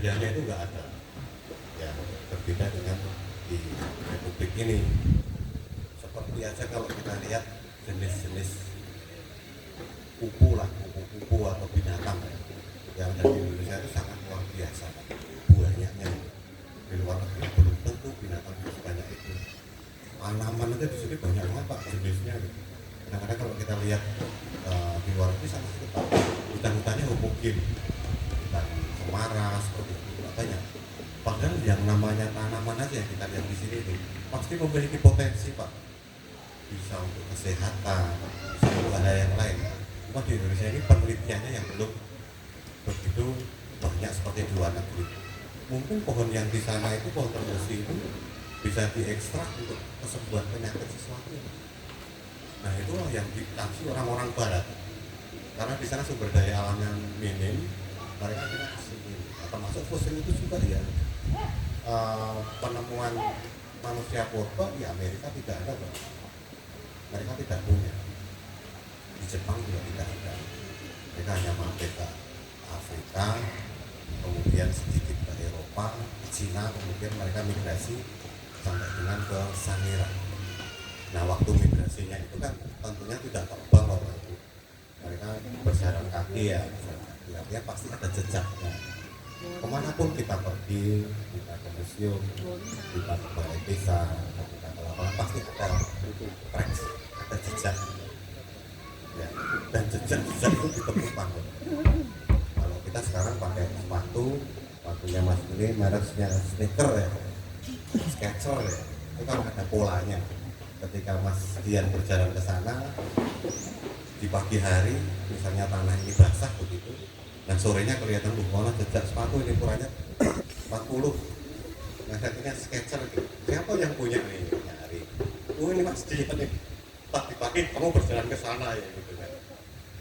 budayanya itu nggak ada. Ya, berbeda dengan di Republik ini. Seperti aja kalau kita lihat jenis-jenis kupu lah, kupu-kupu atau binatang yang ada di Indonesia itu sangat luar biasa. Banyaknya di luar negeri belum tentu binatang sebanyak itu. Tanaman aja di sini banyak banget Pak jenisnya. Kadang-kadang kalau kita lihat di luar negeri sama sekitar hutan-hutannya homogen, hutan cemara seperti itu banyak. Padahal yang namanya tanaman aja yang kita lihat di sini itu pasti memiliki potensi Pak, bisa untuk kesehatan, bisa untuk hal yang lain. Cuma di Indonesia ini penelitiannya yang belum begitu banyak seperti di luar negeri. Mungkin pohon yang di sana itu pohon termesi itu bisa diekstrak untuk kesembuhan penyakit sesuatu. Nah itulah yang dikaji orang-orang Barat. Karena di sana sumber daya alamnya minim, mereka tidak kesini. Termasuk fosil itu juga ya. Penemuan manusia purba di Amerika tidak ada, Pak. Mereka tidak punya. Di Jepang juga tidak ada. Mereka hanya mampir ke Afrika, kemudian sedikit ke Eropa, ke Cina, kemudian mereka migrasi sampai dengan ke Sangiran. Nah waktu migrasinya itu kan tentunya tidak terbang waktu itu. Mereka berjalan kaki ya, artinya pasti ada jejaknya. Kemanapun kita pergi, kita ke museum, kita ke balai desa, kita ke lapangan, pasti ada tracks, ada jejak. Ya, dan jejak-jejak itu ditemukan. Kalau kita sekarang pakai sepatunya Mas ini mereknya sneaker ya, Skechers ya, itu kan ada polanya. Ketika Mas Dian berjalan ke sana di pagi hari, misalnya tanah ini basah begitu, dan sorenya kelihatan mana jejak sepatu ini ukurannya 40. Nah akhirnya Skechers gitu. Siapa yang punya nih nyari? Oh ini Mas Dian nih. Pagi-pagi kamu berjalan ke sana ya gitu kan.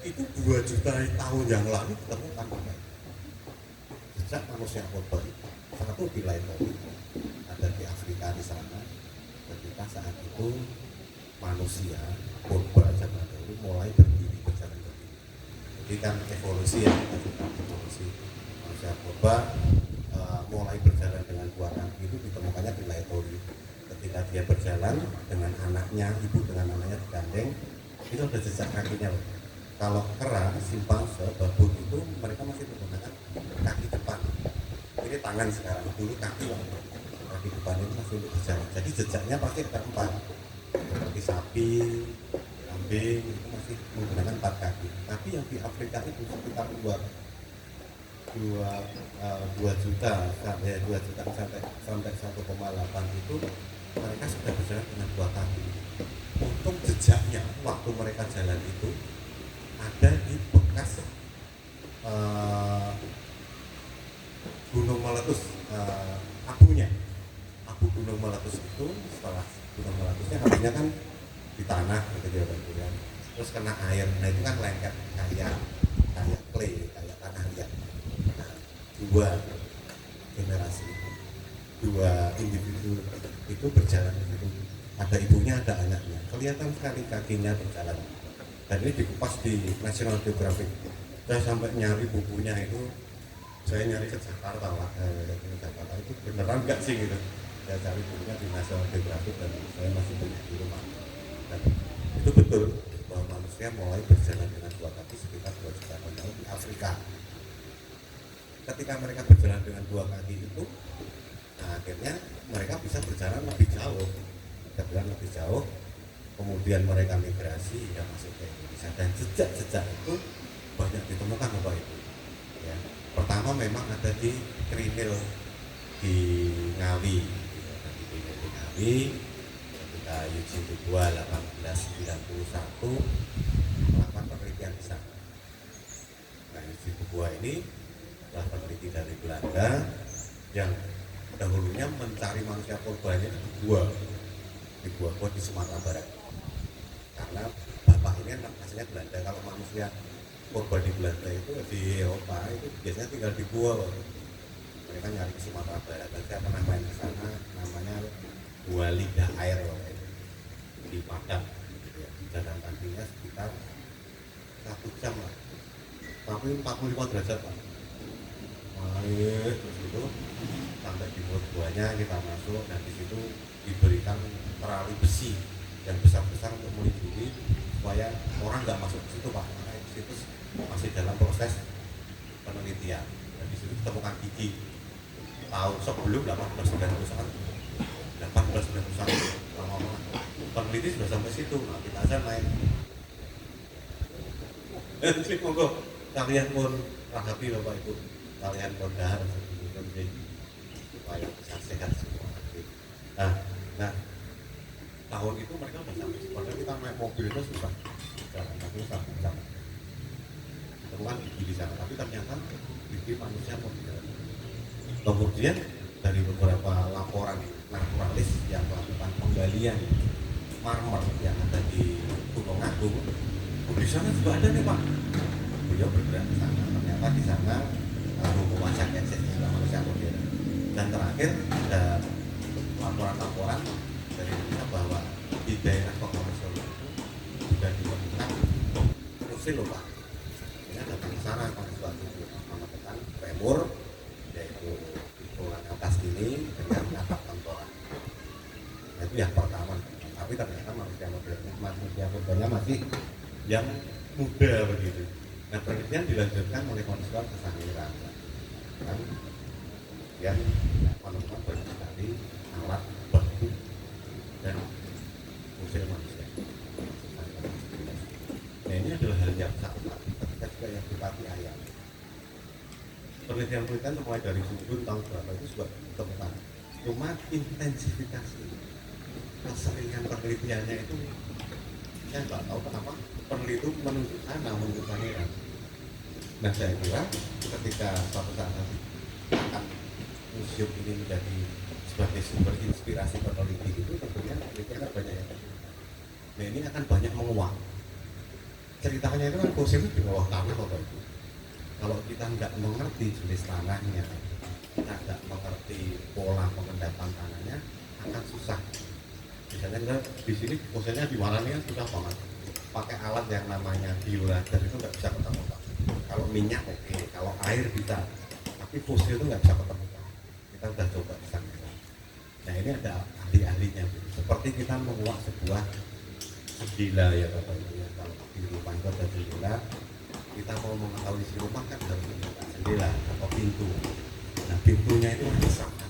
Itu 2 juta tahun yang lalu ditemukan jejak manusia purba itu. Satu di Laetoli, ada di Afrika di sana. Ketika saat itu manusia purba zaman dahulu mulai berdiri berjalan berdiri. Jadi kan evolusi ya, evolusi manusia purba mulai berjalan dengan 2 kaki itu ditemukannya di Laetoli. Ketika dia berjalan dengan anaknya, ibu dengan anaknya digandeng, itu ada jejak kakinya. Kalau kera, simpanse, babon itu mereka masih menggunakan kaki depan. Ini tangan sekarang, dulu kaki kaki depan itu masih untuk berjalan. Jadi jejaknya pasti ada 4. Seperti sapi, kambing itu masih menggunakan 4 kaki. Tapi yang di Afrika itu sekitar 2 juta sampai 1,8 itu mereka sudah berjalan dengan 2 kaki. Untung jejaknya waktu mereka jalan itu ada di bekas gunung meletus, abunya. Abu gunung meletus itu setelah gunung meletusnya abunya kan di tanah gitu ya, terus kena air. Nah itu kan lengket kayak clay, kayak tanah liat. Nah, 2 generasi, 2 individu itu berjalan begitu. Ada ibunya, ada anaknya. Kelihatan sekali kakinya berjalan. Dan ini dikupas di National Geographic. Saya sampai nyari bukunya itu, saya nyari ke Jakarta lah, Jakarta itu beneran nggak sih gitu. Saya cari bukunya di National Geographic dan saya masih punya di rumah. Dan itu betul bahwa manusia mulai berjalan dengan 2 kaki sekitar 2 juta tahun lalu di Afrika. Ketika mereka berjalan dengan 2 kaki itu, nah akhirnya mereka bisa berjalan lebih jauh, kemudian mereka migrasi ya masuk ke Indonesia, dan jejak-jejak itu banyak ditemukan Bapak Ibu. Ya. Pertama memang ada di Krimil di Ngawi, ketika Eugene Dubois 1891 melakukan penelitian di sana. Nah Eugene Dubois ini adalah peneliti dari Belanda yang dahulunya mencari manusia purbanya di gua di Sumatera Barat. Karena bapak ini aslinya Belanda. Kalau manusia purba di Belanda itu di Eropa itu biasanya tinggal di gua. Mereka nyari ke Sumatera Barat. Dan saya pernah main ke sana, namanya Gua Lidah Air di Padang. Jalan kakinya sekitar 1 jam lah. Tapi 45 derajat Pak. langit terus itu sampai di mulut buahnya kita masuk dan di situ diberikan terali besi yang besar-besar untuk melindungi supaya orang nggak masuk ke situ Pak, karena di situ masih dalam proses penelitian. Dan di situ ditemukan gigi tahun sebelum 1891 lama-lama peneliti sudah sampai situ. Nah kita aja naik jadi monggo kalian pun rahapi Bapak Ibu, kalian pun dahar supaya bisa sehat semua. Nah tahun itu mereka udah sampai, padahal kita naik mobil itu susah jalan, tapi susah temukan gigi di sana, tapi ternyata gigi manusia modern. Kemudian dari beberapa laporan naturalis yang melakukan penggalian marmer yang ada di Gunung Agung, di sana juga ada nih Pak. Beliau bergerak ke sana, ternyata di sana mewawancarakan eksistensi manusia modern. Dan terakhir ada laporan-laporan dari kita bahwa di daerah Kota Solo itu sudah ditemukan fosil loh Pak. Ini ada di sana pada suatu menemukan femur, yaitu tulang atas ini dengan atap tengkorak. Nah, itu yang pertama. Tapi ternyata manusia modernnya masih yang muda begitu. Nah penelitian dilanjutkan oleh konselor ke Sangiran kan, yang menemukan banyak sekali alat batu dan fosil manusia. Nah ini adalah hal yang sama ketika juga yang dipati ayam. Penelitian mulai dari Sumut tahun berapa itu juga ditemukan, cuma intensifikasi keseringan penelitiannya itu saya nggak tahu kenapa peneliti menunjuk sana menunjuk Sangiran. Nah saya kira ketika suatu saat nanti akan museum ini menjadi sebagai sumber inspirasi peneliti itu tentunya penelitian banyak yang nah ini akan banyak menguak. Ceritanya itu kan fosil itu di bawah tanah Bapak Ibu. Kalau kita nggak mengerti jenis tanahnya, kita nggak mengerti pola pengendapan tanahnya, akan susah. Misalnya kita di sini fosilnya di mana nih kan susah banget. Pakai alat yang namanya bioradar itu nggak bisa ketemu Pak. Kalau minyak oke, kalau air bisa, tapi fosil itu nggak bisa ketemu Pak. Kita udah coba di sana. Nah ini ada ahli-ahlinya. Seperti kita menguak sebuah jendela ya Bapak Ibu ya. Kalau di rumah itu ada jendela, kita mau mengetahui isi rumah kan harus membuka jendela atau pintu. Nah pintunya itu harus sama.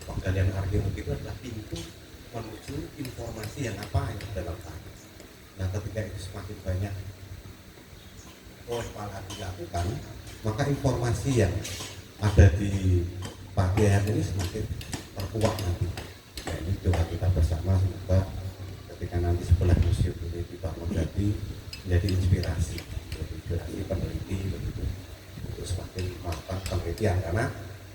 Penggalian arkeologi itu adalah pintu menuju informasi yang apa yang ada dalam tanah. Nah ketika itu semakin banyak oleh dilakukan, maka informasi yang ada di pakaian ini semakin terkuat nanti. Nah ini coba kita bersama semoga ketika nanti sebelah museum ini dibangun menjadi inspirasi peneliti begitu untuk semakin melakukan penelitian, karena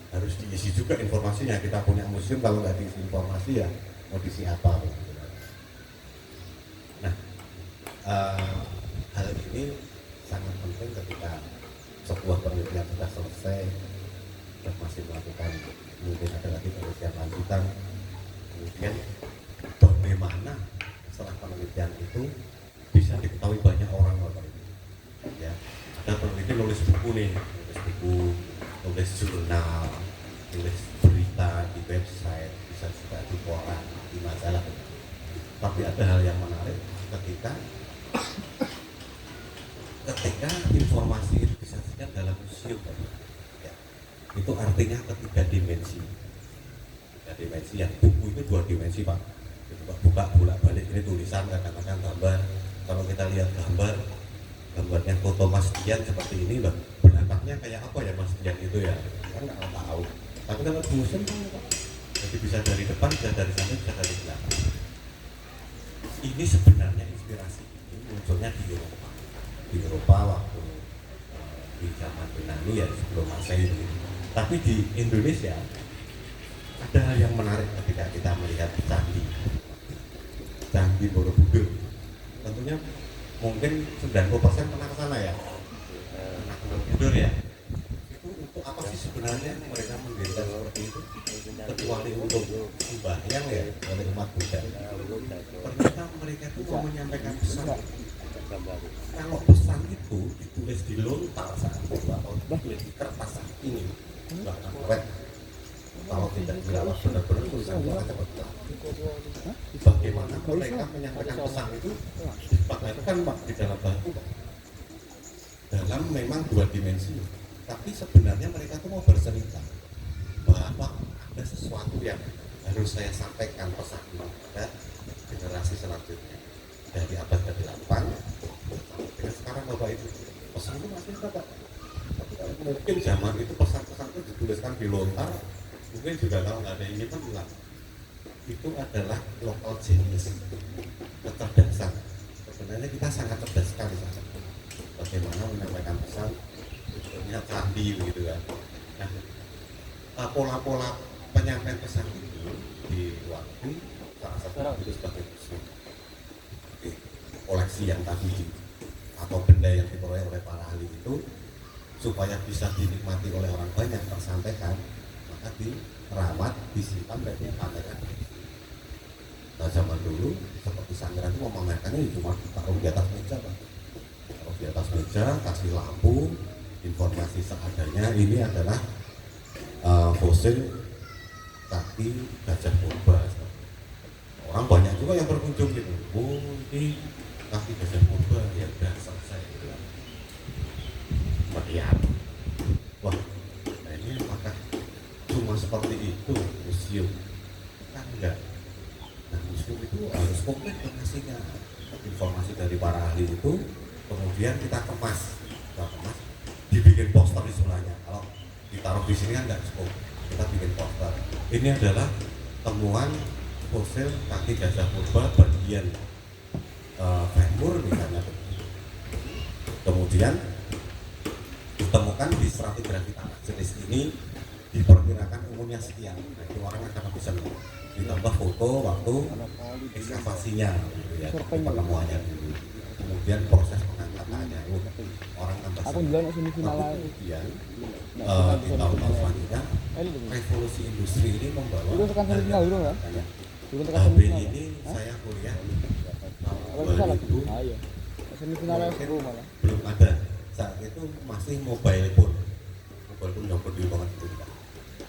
harus diisi juga informasinya. Kita punya museum kalau nggak diisi informasi ya mau diisi apa begitu. Nah hal ini sangat penting ketika sebuah penelitian sudah selesai dan masih melakukan mungkin ada lagi penelitian lanjutan, kemudian bagaimana setelah penelitian itu bisa diketahui banyak orang Bapak Ibu. Ya, ada peneliti nulis buku nih, nulis jurnal, nulis berita di website, bisa juga di koran, di majalah. Tapi ada hal yang menarik ketika informasi itu disajikan dalam museum, ya, itu artinya ketiga dimensi yang buku itu 2 dimensi Pak. Buka bolak-balik ini tulisan, kadang-kadang gambar. Kalau kita lihat gambarnya foto Mas Dian seperti ini Mbak, bentuknya kayak apa ya Mas Dian itu ya, kan nggak tahu. Tapi kalau di museum kan Pak, jadi bisa dari depan, bisa dari samping, bisa dari belakang. Ini sebenarnya inspirasi ini munculnya di Eropa waktu di zaman Yunani ya, sebelum Masehi itu. Tapi di Indonesia ada hal yang menarik ketika kita melihat Candi Borobudur. Tentunya mungkin 90% pernah ke sana ya, pernah ke Borobudur ya. Itu untuk apa sih sebenarnya mereka mendirikan seperti itu? Kecuali untuk sembahyang ya oleh umat Buddha. Ternyata mereka itu mau menyampaikan pesan. Kalau pesan itu ditulis dilontar saat itu atau ditulis di kertas saat ini bahkan awet, kalau tidak dirawat benar-benar tulisan itu akan cepat hilang. Bagaimana mereka menyampaikan pesan itu dipakaikan Pak di dalam batu Pak, dalam memang dua dimensi, tapi sebenarnya mereka itu mau bercerita bahwa ada sesuatu yang harus saya sampaikan pesan kepada generasi selanjutnya dari abad ke-8 dengan sekarang Bapak Ibu. Pesan itu masih ada Pak, tapi kalau mungkin zaman itu pesan-pesan itu dituliskan di lontar, mungkin juga kalau nggak ada ini kan hilang. Itu adalah local genius, kecerdasan. Sebenarnya kita sangat cerdas sekali sana. Bagaimana menyampaikan pesan, punya candi gitu kan. Nah, pola-pola penyampaian pesan itu di waktu salah satu itu sebagai museum. Koleksi yang tadi atau benda yang diperoleh oleh para ahli itu supaya bisa dinikmati oleh orang banyak tersampaikan, maka dirawat, disimpan dan dipamerkan. Nah, zaman dulu seperti Sanggar itu memamerkannya cuma taruh di atas meja Pak. Taruh di atas meja, kasih lampu, informasi seadanya. Ini adalah fosil kaki gajah purba. Orang banyak juga yang berkunjung gitu. Oh, ini kaki gajah purba yang sudah selesai gitu. Melihat, wah, nah ini apakah cuma seperti itu museum? Kan enggak. Nah, museum itu harus komplit informasinya. Informasi dari para ahli itu kemudian kita kemas, dibikin poster di sebelahnya. Kalau ditaruh di sini kan nggak cukup, kita bikin poster. Ini adalah temuan fosil kaki gajah purba bagian femur misalnya. Kemudian ditemukan di stratigrafi tanah jenis ini diperkirakan umurnya sekian. Nah, itu orang akan bisa ditambah foto waktu ekskavasinya gitu ya, penemuannya dulu. Kemudian proses pengangkatannya, orang tambah kemudian di tahun-tahun selanjutnya revolusi industri ini membawa HB ini saya kuliah tahun 2000 belum ada, saat itu masih mobile phone yang berdiri banget itu Pak.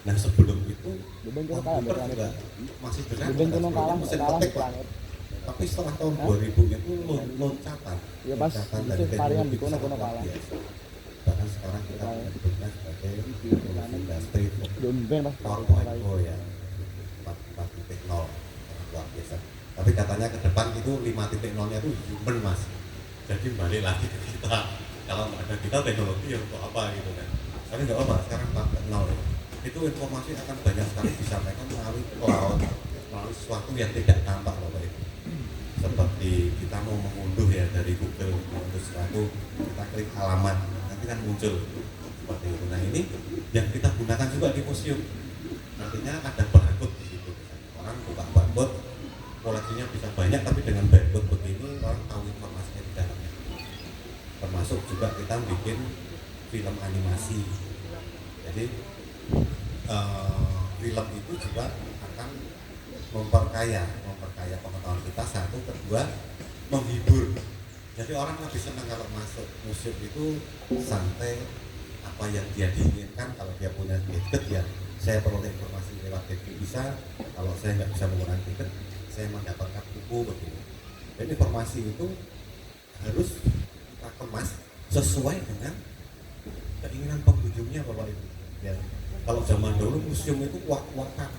Nah, sebelum itu komputer juga masih dengan mesin ketik Pak. Tapi setelah tahun 2000 itu loncatan dari teknologi itu sangat luar biasa. Bahkan sekarang kita menyebutnya sebagai industri 4.0 ya, 4.0 sangat luar biasa. Tapi katanya ke depan itu 5.0-nya itu human Mas. Jadi balik lagi ke kita. Kalau nggak ada kita teknologi ya untuk apa gitu kan. Tapi nggak apa, sekarang 4.0 itu informasi akan banyak sekali disampaikan melalui cloud, melalui sesuatu yang tidak tampak Bapak Ibu. Seperti kita mau mengunduh ya dari Google, mengunduh sesuatu, kita klik alamat, nanti kan muncul seperti itu. Nah, ini yang kita gunakan juga di museum. Nantinya ada barcode di situ. Orang buka barcode, koleksinya bisa banyak, tapi dengan barcode begini orang tahu informasinya di dalamnya. Termasuk juga kita bikin film animasi. Jadi film itu juga akan memperkaya pengetahuan kita. Satu, kedua menghibur. Jadi orang lebih senang kalau masuk museum itu santai, apa yang dia diinginkan. Kalau dia punya gadget ya saya peroleh informasi lewat gadget bisa. Kalau saya nggak bisa menggunakan gadget, saya mendapatkan buku begini. Dan informasi itu harus kita kemas sesuai dengan keinginan pengunjungnya Bapak Ibu ya. Kalau zaman dulu museum itu wak-wakan,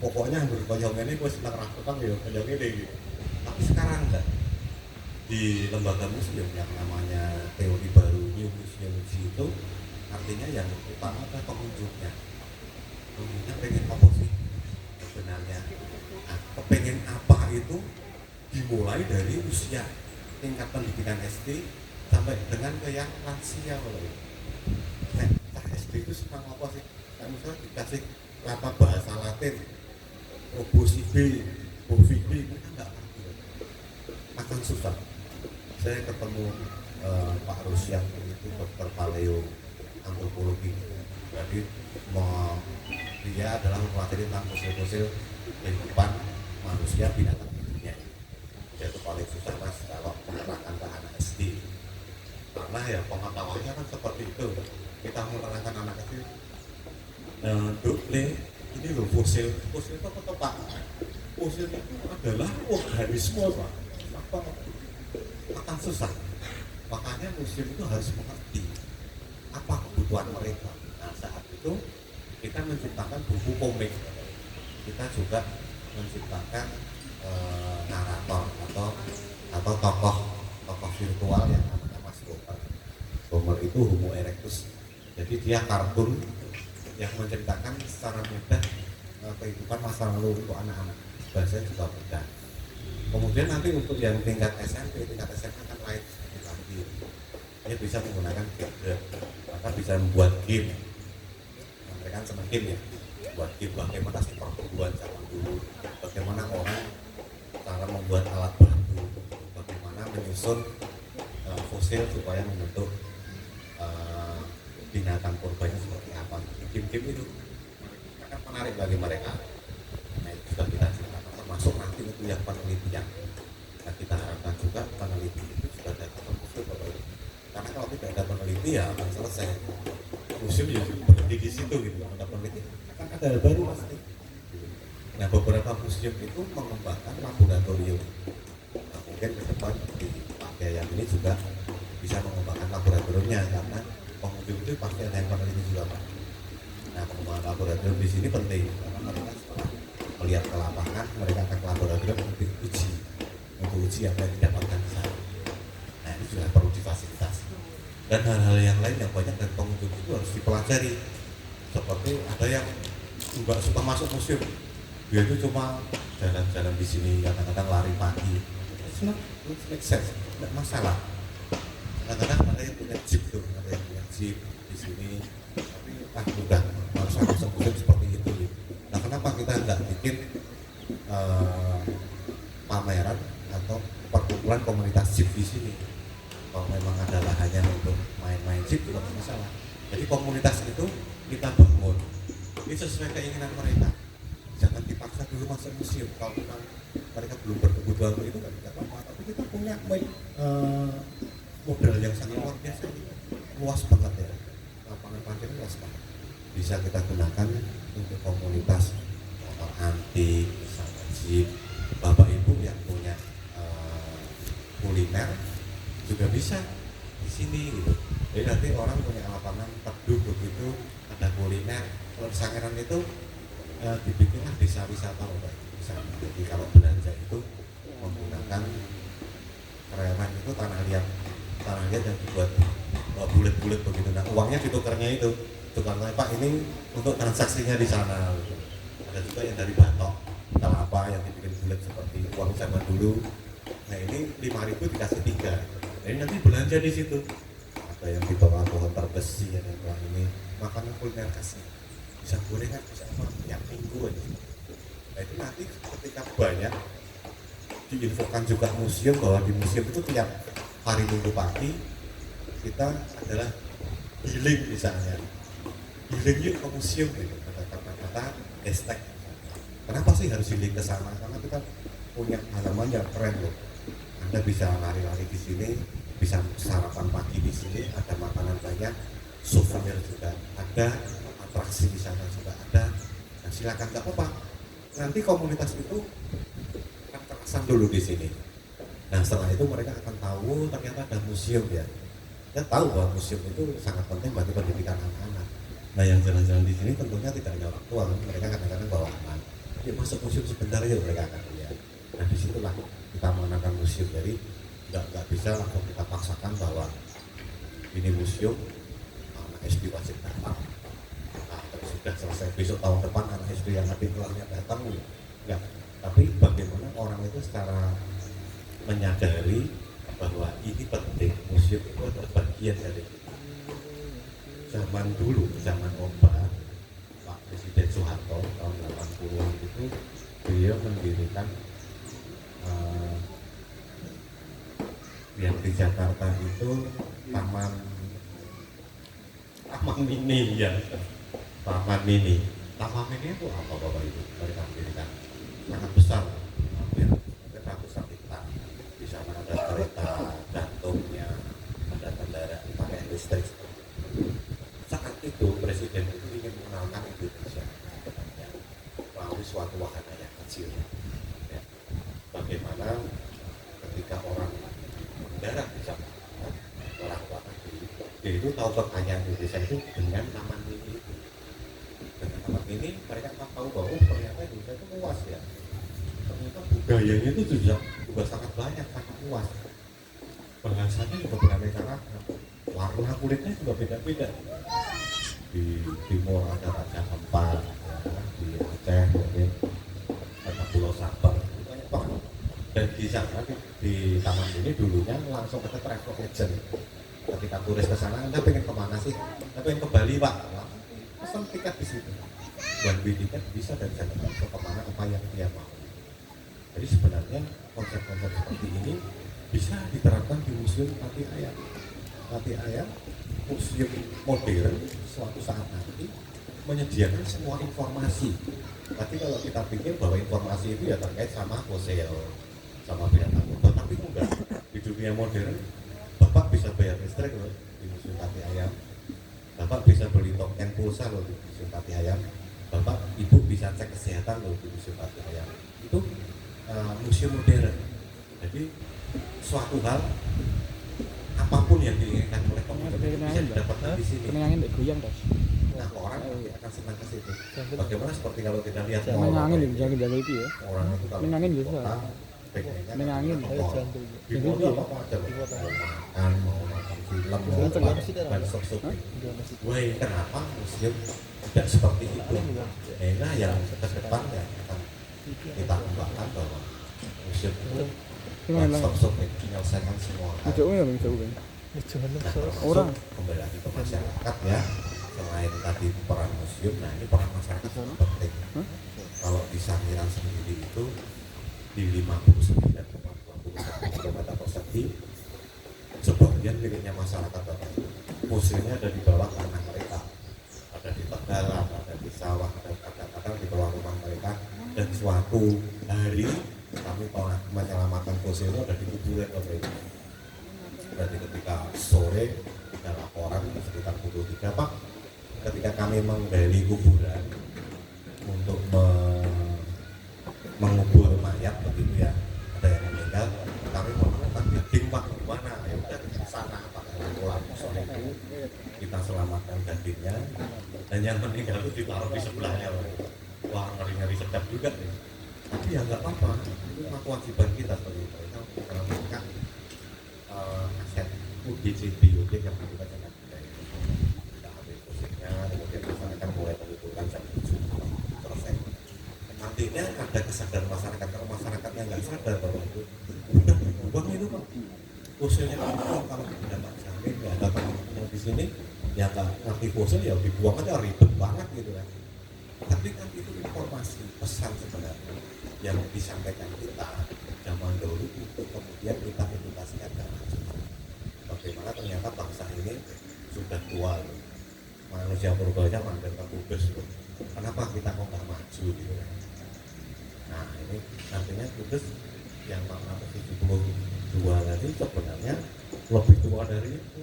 pokoknya berkoyong ini gue senang rakutan ya koyong ini gitu. Tapi sekarang enggak, di lembaga museum yang namanya teori baru New Museum itu artinya yang utama adalah pengunjungnya pengen apa sih sebenarnya. Nah, kepengen apa itu dimulai dari usia tingkat pendidikan SD sampai dengan ke yang lansia Bapak Ibu. Nah, SD itu senang apa sih? Nah, misalnya dikasih kata bahasa Latin, probosibe, bovibe, mereka nggak ngerti, akan susah. Saya ketemu Pak Rusian itu dokter paleo antropologi, jadi dia adalah mempelajari tentang fosil-fosil kehidupan manusia binatang di dunia. Itu paling susah Mas kalau menerangkan ke anak SD, karena ya pengetahuannya kan seperti itu. Kita menerangkan anak kecil, Duk, ini loh fosil itu apa Pak? Fosil itu adalah organisme Pak. Apa akan susah. Makanya museum itu harus mengerti apa kebutuhan mereka. Nah saat itu kita menciptakan buku komik, kita juga menciptakan narator atau tokoh virtual yang namanya Mas Homer. Homer itu Homo erectus. Jadi dia kartun yang menceritakan secara mudah kehidupan masa lalu untuk anak-anak. Bahasanya juga mudah. Kemudian nanti untuk yang tingkat SMP, tingkat SMA kan lain lagi. Dia bisa menggunakan gadget, maka bisa membuat game. Nah, mereka kan senang game ya, buat game bagaimana sih perburuan zaman dulu, bagaimana orang cara membuat alat bantu, bagaimana menyusun fosil supaya membentuk binatang purbanya seperti apa. Game-game itu akan menarik bagi mereka. Nah itu sudah kita ceritakan, termasuk nanti itu yang penelitian. Nah kita harapkan juga peneliti itu sudah datang ke museum Bapak Ibu. Karena kalau tidak ada peneliti ya akan selesai. Museum ya berhenti di situ gitu. Kalau ada peneliti akan ada hal baru pasti. Nah beberapa museum itu mengembangkan laboratorium. Nah, mungkin ke depan di Pak Yayam ini juga bisa mengembangkan laboratoriumnya karena pengunjung itu pasti ada yang peneliti juga Pak. Nah pengembangan laboratorium di sini penting karena mereka setelah melihat ke lapangan mereka akan ke laboratorium untuk uji apa yang didapatkan di sana. Nah ini juga perlu difasilitasi dan hal-hal yang lain yang banyak dari pengunjung itu harus dipelajari. Seperti ada yang nggak suka masuk museum, dia itu cuma jalan-jalan di sini, kadang-kadang lari pagi. It's not make sense, tidak masalah. Kadang-kadang ada yang punya jeep tuh, ada yang punya jeep di sini, tapi udah harus masuk museum seperti itu. Nah kenapa kita nggak bikin pameran atau perkumpulan komunitas jeep di sini? Kalau memang adalah hanya untuk main-main jeep juga tidak masalah. Jadi komunitas itu kita bangun, ini sesuai keinginan mereka. Jangan dipaksa dulu masuk museum. Kalau memang mereka belum berkebutuhan itu kan tidak apa-apa. Tapi kita punya modal yang sangat luar biasa, luas banget ya. Lapangan parkir luas banget. Bisa kita gunakan untuk komunitas motor antik, misalnya jeep. Bapak Ibu yang punya kuliner juga bisa di sini gitu. Jadi nanti orang punya lapangan teduh begitu, ada kuliner. Kalau di Sangiran itu dibikinlah desa wisata Bapak. Jadi kalau belanja itu menggunakan kereman itu tanah liat yang dibuat bulat-bulat begitu. Nah uangnya ditukarnya itu tukarnya Pak ini untuk transaksinya di sana. Ada juga yang dari batok kelapa yang dibikin bulat seperti uang zaman dulu. Nah ini 5.000 dikasih 3. Jadi nanti belanja di situ. Ada yang di bawah pohon terbesi, ada yang bawah ini makanan kuliner kasih. Bisa gorengan, bisa apa, tiap minggu aja. Nah itu nanti ketika banyak diinfokan juga museum bahwa di museum itu tiap hari Minggu pagi kita adalah healing misalnya. Healing yuk ke museum gitu, kata-kata hashtag. Kenapa sih harus healing ke sana? Karena kita punya halaman yang keren loh. Anda bisa lari-lari di sini, bisa sarapan pagi di sini, ada makanan banyak, souvenir juga ada, atraksi di sana juga ada. Nah, silakan nggak apa-apa. Nanti komunitas itu akan terkesan dulu di sini. Nah setelah itu mereka akan tahu ternyata ada museum ya. Kita tahu bahwa museum itu sangat penting bagi pendidikan anak-anak. Nah yang jalan-jalan di sini tentunya tidak hanya orang tua, mereka kadang-kadang bawa anak. Yuk masuk museum sebentar yuk mereka akan lihat. Nah disitulah kita mengenalkan museum. Jadi nggak bisa langsung kita paksakan bahwa ini museum, anak SD wajib datang. Nah, sudah selesai besok tahun depan anak SD yang nanti kelasnya datang enggak. Tapi bagaimana orang itu secara menyadari bahwa ini penting, museum itu adalah bagian dari zaman dulu, zaman Oba, Pak Presiden Soeharto tahun 80-an itu beliau mendirikan yang di Jakarta itu taman mini ya, taman mini itu apa Bapak Ibu? Mereka mendirikan sangat besar, hampir ratusan hektar. Di sana ada kereta jantungnya, ada kendaraan dia itu tahu kekayaan di desa itu dengan taman mini itu. Dengan taman mini mereka tahu bahwa ternyata Indonesia itu luas ya, ternyata budayanya itu juga sangat banyak, sangat luas, bahasanya juga beraneka ragam, warna kulitnya juga beda-beda. Di timur ada Raja Ampat, ya, di Aceh mungkin ada Pulau Sabang, banyak banget. Dan di sana di taman ini dulunya langsung ada travel agent. Ketika turis ke sana, Anda pengen kemana sih? Anda pengen ke Bali Pak? Pesan tiket di situ. One way tiket bisa dan bisa langsung kemana apa yang dia mau. Jadi sebenarnya konsep-konsep seperti ini bisa diterapkan di museum Pati Ayam. Pati Ayam, museum modern suatu saat nanti menyediakan semua informasi. Tapi kalau kita pikir bahwa informasi itu ya terkait sama fosil, sama binatang purba, tapi enggak. Di dunia modern, Bapak bisa bayar listrik loh di museum Pati Ayam. Bapak bisa beli token pulsa loh di museum Pati Ayam. Bapak, Ibu bisa cek kesehatan loh di museum Pati Ayam. Itu museum modern. Jadi suatu hal apapun yang diinginkan oleh pemerintah bisa didapatkan di sini. Kenangin dek goyang tos. Nah, orang akan senang ke situ. Bagaimana seperti kalau kita lihat Menangin dek jangan itu ya. orang itu kalau Menangin di bisa. kota, pengennya Menangin ke mall. Di mall ya. apa aja loh. Mau makan film, mau apa, dan shopping. Wah, kenapa museum tidak seperti itu? Nah, yang ke depan ya akan kita kembangkan bahwa museum itu shopping menyelesaikan semua hal. Orang kembali lagi ke masyarakat ya. Selain tadi peran museum, nah ini peran masyarakat penting. Kalau di Sangiran sendiri itu di 59,20 km persegi, sebagian miliknya masyarakat. Museumnya ada di bawah tanah mereka, ada di Tegalan, ada di sawah, ada kadang-kadang di bawah rumah mereka. Dan suatu hari kami pernah menyelamatkan fosilnya ada di kuburan mereka. Berarti ketika sore ada laporan sekitar pukul 3, Pak, ketika kami menggali kuburan untuk mengubur mayat begitu ya, ada yang meninggal, kami menemukan gading Pak di mana? Ya udah di sana Pak, pulang sore itu kita selamatkan gadingnya, dan yang meninggal itu ditaruh di sebelahnya. Wah, ngeri-ngeri sedap juga nih. Tapi ya nggak apa-apa, itu kewajiban kita sebagai pemerintah untuk melakukan aset UGCB yang kita jangan budaya. Kita ambil fosilnya, kemudian masyarakat mulai mengumpulkan sampai 70%. Artinya ada kesadaran masyarakat. Kalau masyarakatnya nggak sadar bahwa itu udah dibuang itu Pak, fosilnya dibuang. Kalau tidak Pak jamin nggak ada teman-teman di sini ya nggak ngerti fosil ya dibuang aja, ribet banget gitu kan. Tapi kan itu informasi, pesan sebenarnya yang disampaikan kita zaman dahulu itu kemudian kita edukasikan ke anak cucu. Bagaimana ternyata bangsa ini sudah tua loh. Manusia purbanya mandang ke Kudus loh. Kenapa kita kok nggak maju gitu kan? Nah ini artinya Kudus yang 472 tadi sebenarnya lebih tua dari itu.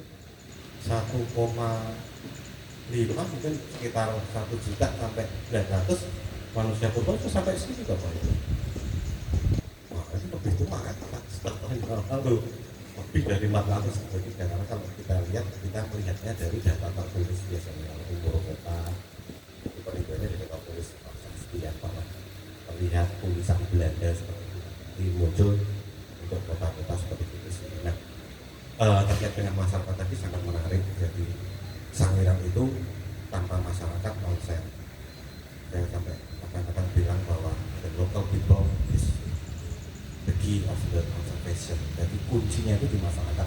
1,5 mungkin sekitar 1 juta sampai 900 manusia purba itu sampai sini Bapak itu. Wah itu lebih tua kan, setelah tahun lalu lebih dari 400. Jadi karena kalau kita lihat, kita melihatnya dari data tertulis biasanya. Kalau di Purwokerto itu penelitiannya di data tulis sekian pernah terlihat tulisan Belanda seperti itu. Jadi muncul untuk kota-kota seperti itu sih. Nah terkait dengan masyarakat tadi sangat menarik. Jadi Sangiran itu tanpa masyarakat konsen. Saya sampai kadang-kadang bilang bahwa the local people is the key of the conservation. Jadi kuncinya itu di masyarakat.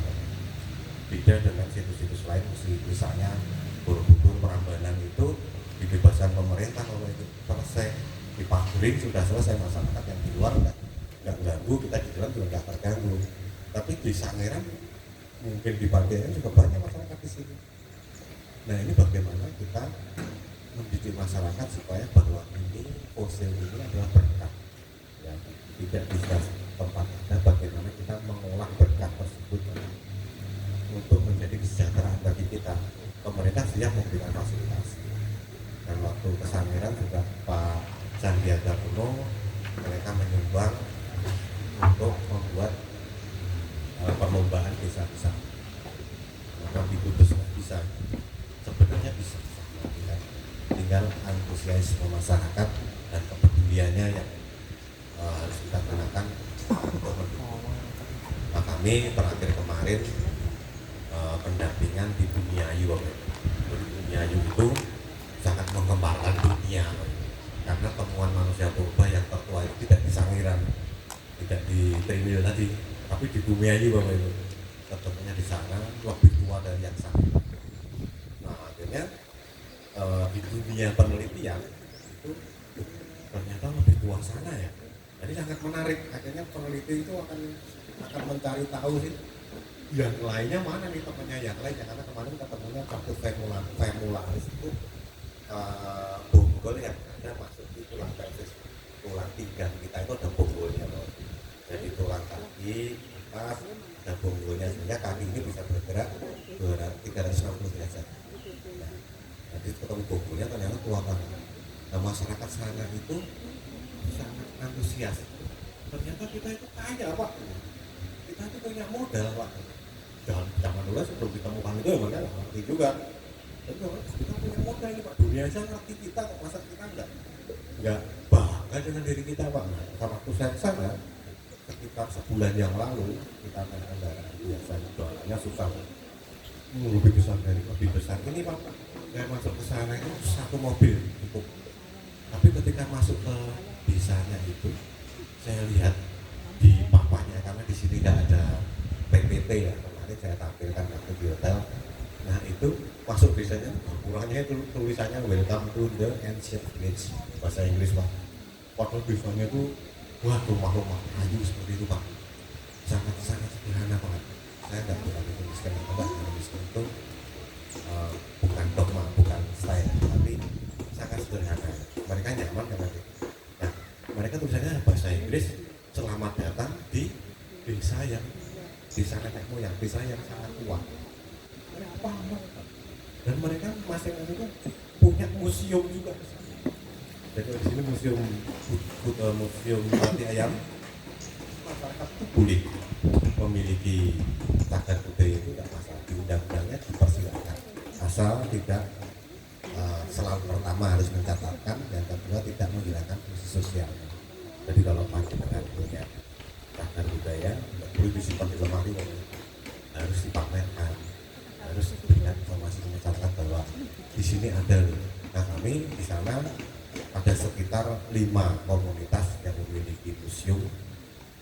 Beda dengan situs-situs lain, misalnya Borobudur, Prambanan itu dibebaskan pemerintah, kalau itu selesai dipagerin sudah selesai, masyarakat yang di luar nggak ganggu, kita di dalam juga nggak terganggu. Tapi di Sangiran mungkin di Pantai juga banyak masyarakat di sini. Nah ini bagaimana kita mendidik masyarakat supaya bahwa ini fosil ini adalah berkah ya, tidak bisa tempat ada, bagaimana kita mengolah berkah tersebut untuk menjadi kesejahteraan bagi kita. Pemerintah siap memberikan fasilitas, dan waktu ke Sangiran juga Pak Sandiaga Uno mereka menyumbang untuk membuat perlombaan desa-desa. Maka di Kudus bisa, sebenarnya bisa, tinggal antusiasme masyarakat dan kepeduliannya yang harus kita gunakan untuk mendukung. Nah, kami terakhir kemarin pendampingan di Bumiayu. Jadi Bumiayu itu sangat mengembangkan dunia, karena temuan manusia purba yang tertua itu tidak di Sangiran, tidak di Trinil tadi, tapi di Bumiayu Bapak Ibu. Ketemunya di sana lebih tua dari yang Sangiran. Nah, akhirnya di dunia penelitian itu ternyata lebih tua sana ya. Jadi sangat menarik. Akhirnya peneliti itu akan mencari tahu sih yang lainnya mana nih temannya yang lainnya, karena kemarin ketemunya satu femularis itu bonggol yang ada masuk di tulang pelvis, tulang pinggang kita itu ada bonggolnya loh. Jadi tulang kaki atas ada bonggolnya, sehingga kaki ini bisa bergerak 360 derajat. Nah, jadi ketemu bonggolnya ternyata tua banget. Nah, masyarakat sana itu sangat antusias. Ternyata kita itu kaya Pak, kita itu punya modal Pak. Zaman dulu sebelum ditemukan itu ya mereka ngerti juga. Tapi kita punya modal ini Pak, dunia aja ngerti kita kok, masa kita enggak bangga dengan diri kita Pak. Nah, waktu saya sana sekitar sebulan yang lalu kita naik kendaraan biasa, jualannya susah, lebih besar ini Pak. Saya masuk ke sana itu satu mobil cukup. Tapi ketika masuk ke desanya itu, saya lihat di papanya, karena di sini tidak ada PPT ya, kemarin saya tampilkan waktu di hotel. Nah itu masuk desanya, kurangnya itu tulisannya welcome to the ancient village, bahasa Inggris Pak. Padahal desanya itu, wah rumah-rumah kayu seperti itu Pak, sangat-sangat sederhana Pak. Saya nggak berani tuliskan itu Pak, tuliskan itu bukan dogma, bukan style, tapi sangat sederhana. Mereka nyaman karena itu. Nah, mereka tulisannya bahasa Inggris, selamat datang di desa yang desa nenek moyang, desa yang sangat tua. Mereka paham, dan mereka masing-masing punya museum juga. Jadi di sini museum mati ayam. Masyarakat itu boleh memiliki cagar budaya itu tidak masalah, di undang-undangnya dipersilakan, asal tidak selalu pertama harus mencatatkan, dan kedua tidak menghilangkan fungsi sosial. Jadi kalau panjenengan punya cagar budaya tidak boleh disimpan di lemari, harus dipamerkan, harus diberikan informasi ke masyarakat bahwa di sini ada loh. Nah, kami di sana ada sekitar 5 komunitas yang memiliki museum.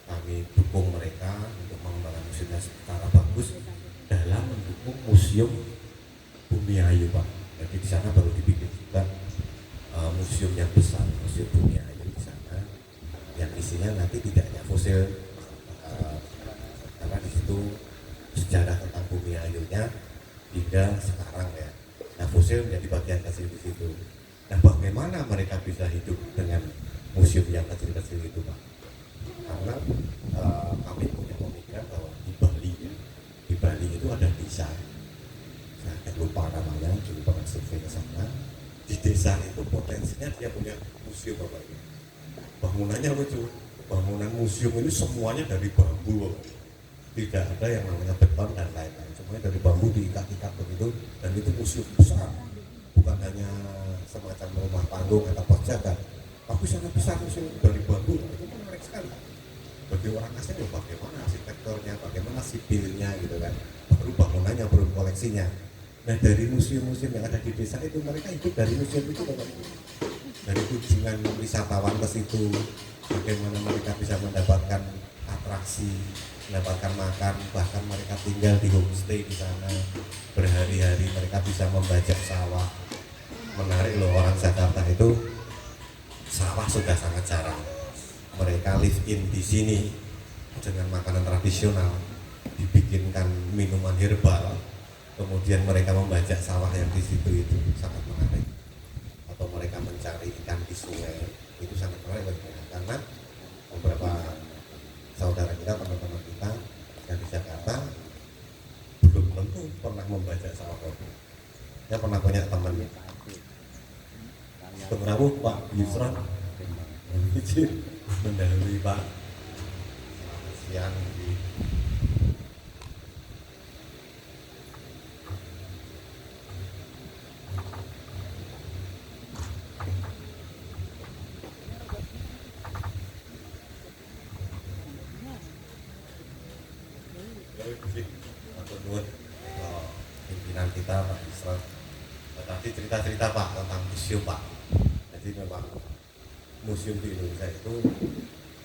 Kami dukung mereka untuk mengembangkan museumnya secara bagus dalam mendukung museum Bumiayu Pak. Jadi di sana baru dibikin juga museum yang besar, museum Bumiayu di sana, yang isinya nanti tidak hanya fosil, karena di situ sejarah tentang Bumiayunya hingga sekarang ya. Nah, fosil menjadi bagian kecil di situ. Nah, bagaimana mereka bisa hidup dengan museum yang kecil-kecil itu Pak? Karena kami punya pemikiran bahwa di Bali ya, di Bali itu ada desa, saya lupa namanya, dulu pernah survei ke sana. Di desa itu potensinya dia punya museum Bapak Ibu. Bangunannya lucu, bangunan museum ini semuanya dari bambu Bapak. Tidak ada yang namanya beton dan lain-lain, semuanya dari bambu diikat-ikat begitu, dan itu museum besar, bukan hanya semacam rumah panggung atau pos jaga, tapi sangat besar museum dari bambu. Itu menarik sekali bagi orang asing ya, bagaimana arsitekturnya, bagaimana sipilnya gitu kan, baru bangunannya, baru koleksinya. Nah, dari museum-museum yang ada di desa itu, mereka hidup dari museum itu Bapak Ibu. Dari kunjungan wisatawan ke situ, bagaimana mereka bisa mendapatkan atraksi, mendapatkan makan, bahkan mereka tinggal di homestay di sana berhari-hari, mereka bisa membajak sawah. Menarik loh, orang Jakarta itu sawah sudah sangat jarang. Mereka live in di sini dengan makanan tradisional, dibikinkan minuman herbal, kemudian mereka membajak sawah yang di situ, itu sangat menarik. Atau mereka mencari ikan di sungai, itu sangat menarik bagi mereka. Karena beberapa saudara kita, teman-teman kita yang di Jakarta belum tentu pernah membajak sawah kopi. Saya pernah punya teman Pengrawu Pak Yusron mendahului Pak siang di cerita Pak Isra. Tetapi cerita-cerita Pak tentang museum Pak. Jadi memang museum di Indonesia itu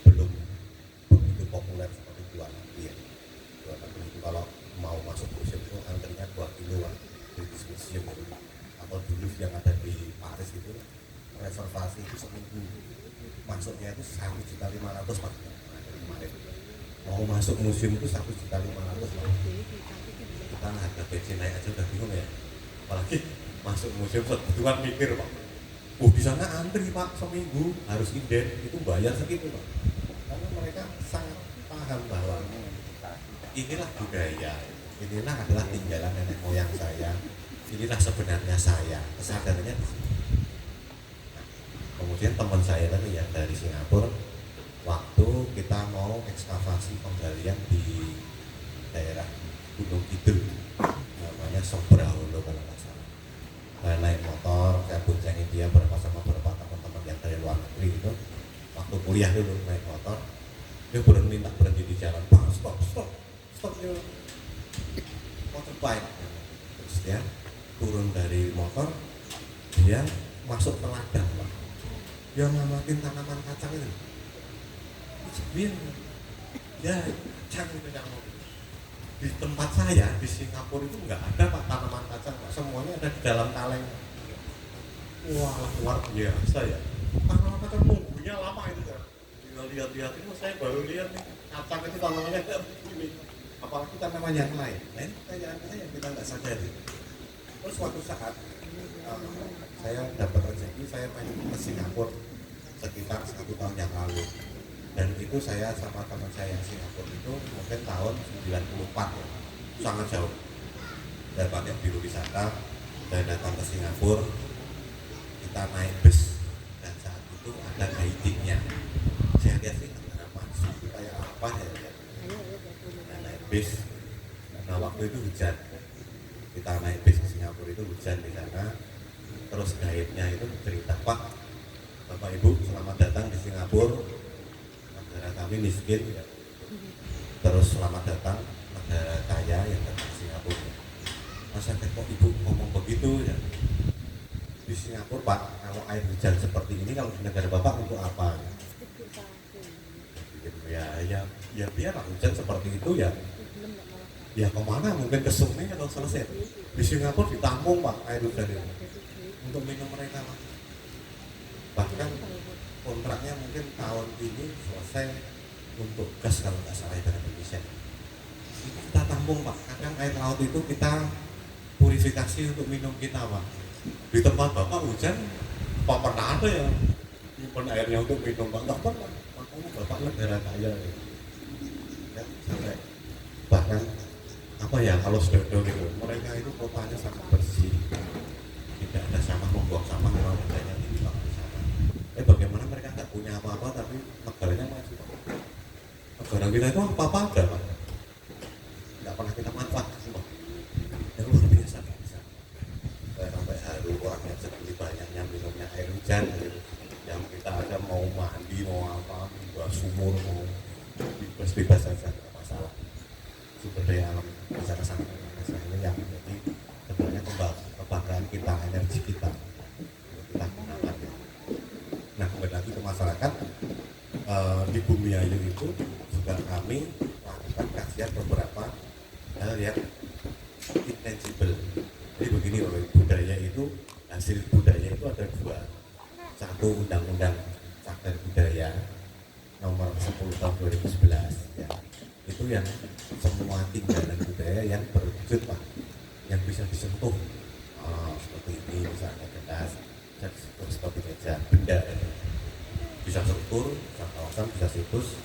belum begitu populer seperti di luar negeri ya. Luar negeri itu kalau mau masuk museum itu antrinya 2 kilo Pak. British Museum itu. Atau dulu yang ada di Paris itu reservasi itu seminggu. Masuknya itu 1.500.000 Pak. Kemarin mau masuk museum itu 1.500.000 Pak. Kita harga bensin naik aja udah bingung ya. Apalagi masuk museum kebutuhan mikir Pak. Di sana antri Pak seminggu harus inden itu bayar segitu Pak. Karena mereka sangat paham bahwa inilah budaya, inilah adalah tinggalan nenek moyang saya, inilah sebenarnya saya. Kesadarannya di sini. Kemudian teman saya tadi yang dari Singapura, waktu kita mau ekskavasi penggalian di daerah Gunung Kidul, namanya Sombraholo kalau nggak salah. Saya naik motor, saya boncengin dia sama beberapa teman-teman yang dari luar negeri itu. Waktu kuliah dulu naik motor, dia berhenti di jalan, Pak, stop ya. Motorbike. Terus dia turun dari motor, dia masuk ke ladang Pak. Dia ngamatin tanaman kacang itu. Bin, ya kacang itu yang di tempat saya di Singapura itu nggak ada Pak tanaman kacang Pak. Semuanya ada di dalam kaleng. Wah luar biasa ya. Tanaman kacang nunggunya lama itu kan. Lihat-lihat itu saya baru lihat nih kacang itu tanamannya kayak begini. Apalagi tanaman yang lain. Nah ini pertanyaannya yang kita nggak sadari. Terus suatu saat saya dapat rezeki, saya main ke Singapura sekitar 1 tahun yang lalu. Dan itu saya sama teman saya yang Singapura itu mungkin tahun 94 ya. Sangat jauh. Saya pakai biru wisata, saya datang ke Singapura, kita naik bus dan saat itu ada guidingnya. Saya lihat sih antara masuk kayak apa ya. Kita naik bis. Nah waktu itu hujan. Kita naik bis ke Singapura itu hujan di sana. Terus guide-nya itu cerita, Pak, Bapak Ibu selamat datang di Singapura. Negara kami miskin ya. Terus selamat datang negara kaya yang datang ke Singapura. Masa kok ibu ngomong begitu ya? Di Singapura Pak, kalau air hujan seperti ini kalau di negara Bapak untuk apa? Ya biar hujan seperti itu ya. Ya kemana? Mungkin ke sungai atau selesai. Di Singapura ditampung Pak air hujan itu untuk minum mereka Pak. Bahkan kontraknya mungkin tahun ini selesai untuk gas kalau nggak salah dengan Indonesia. Itu kita tampung Pak. Kadang air laut itu kita purifikasi untuk minum kita Pak. Di tempat Bapak hujan, Pak pernah ada ya nyimpen airnya untuk minum Pak? Nggak pernah. Makanya Bapak negara kaya ya, sampai bahkan apa ya kalau sudah gitu mereka itu kotanya sangat bersih, tidak ada sampah, membuang sampah memang harganya tinggi Pak di sana. Bagaimana mereka nggak punya apa-apa tapi negaranya maju Pak. Negara kita itu apa-apa ada Pak, nggak pernah kita manfaatkan Pak. Yang luar biasa Pak bisa. Sampai haru orang yang segini banyaknya minumnya air hujan gitu. Yang kita aja mau mandi mau apa, mau sumur mau bebas saja nggak masalah. Sumber daya alam di sana sangat ini yang menjadi sebenarnya kebanggaan kita, energi kita kita gunakan. Nah kembali lagi ke masyarakat di Bumi Ayu itu juga kami lakukan kajian beberapa hal yang intangible. Jadi begini loh, budaya itu hasil budaya itu ada 2. Satu undang-undang cagar budaya nomor 10 tahun 2011 ya. Itu yang semua tinggalan budaya yang berwujud Pak, yang bisa disentuh seperti ini misalnya gelas, seperti meja, benda bisa struktur, bisa kawasan, bisa situs,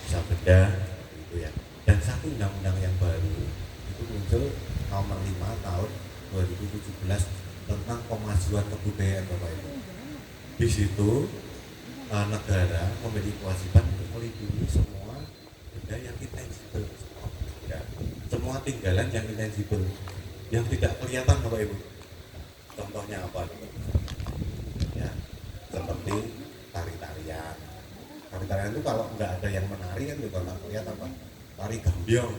bisa benda itu ya. Dan satu undang-undang yang baru itu muncul nomor 5 tahun 2017 tentang kemajuan kebudayaan Bapak Ibu. Di situ negara memiliki kewajiban untuk melindungi semua benda yang intangible, semua tinggalan yang intangible, yang tidak kelihatan Bapak Ibu. Contohnya apa? Ya, seperti tari-tarian. Tari-tarian itu kalau nggak ada yang menari kan juga nggak kelihatan Pak. Tari gambiong,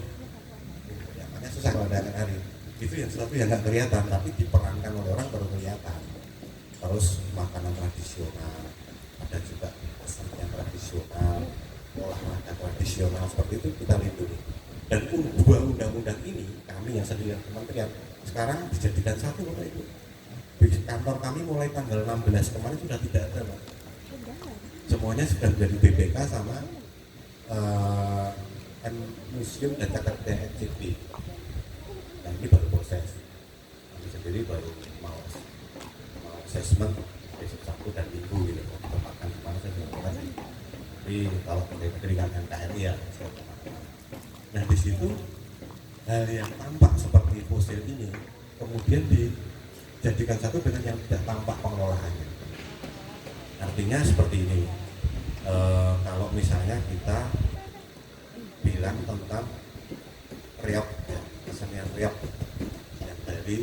ya, makanya susah kalau ada yang menari. Itu yang sesuatu yang nggak kelihatan, tapi diperankan oleh orang baru kelihatan. Terus makanan tradisional, ada juga kesenian tradisional, olahraga tradisional, seperti itu kita lindungi. Dan dua undang-undang ini kami yang sendiri kementerian sekarang dijadikan satu Bapak Ibu. Di kantor kami mulai tanggal 16 kemarin sudah tidak ada Pak. Semuanya sudah menjadi BPK sama Museum dan Cagar Budaya NCB. Nah ini baru proses. Kami sendiri baru mau assessment besok Sabtu dan Minggu gitu. Tempatkan di mana saya bilang tadi. Tapi kalau dengan NKRI ya. Nah di situ hal yang tampak seperti fosil ini kemudian dijadikan satu dengan yang tidak tampak pengelolaannya. Artinya seperti ini. Kalau misalnya kita bilang tentang reok, ya, kesenian reok yang dari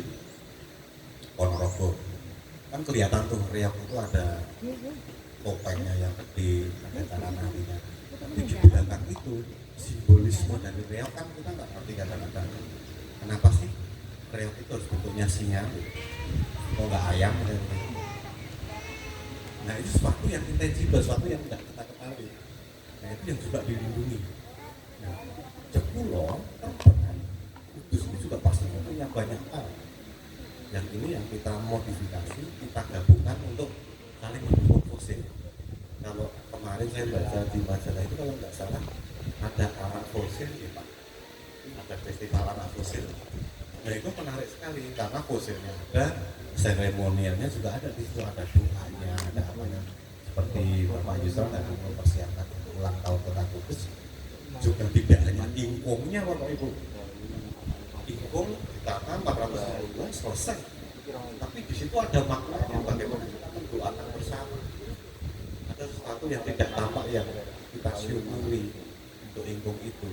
Ponorogo, kan kelihatan tuh reok itu ada topengnya yang gede, ada cara narinya. Di belakang itu simbolisme dari reok kan kita nggak ngerti kadang-kadang. Kenapa sih reok itu harus bentuknya singa? Kok nggak ayam? Nah itu sesuatu yang intangible, sesuatu yang tidak kita ketahui. Nah itu yang juga dilindungi. Nah, Jekulo, Terban, Kudus itu juga pasti punya banyak hal. Yang ini yang kita modifikasi, kita gabungkan untuk saling mendukung fosil. Kalau kemarin saya baca di majalah itu kalau nggak salah ada arak fosil ya Pak, ada festival arak fosil. Nah itu menarik sekali karena fosilnya ada, seremonialnya juga ada di situ, ada doanya, ada apanya. Seperti Bapak Yusuf tadi mempersiapkan ulang tahun Kota Kudus, juga tidak hanya ingkungnya Bapak Ibu. Ingkung ditanam 400 selesai. Tapi di situ ada maknanya bagaimana kita mendoakan bersama. Ada sesuatu yang tidak tampak yang kita syukuri untuk ingkung itu.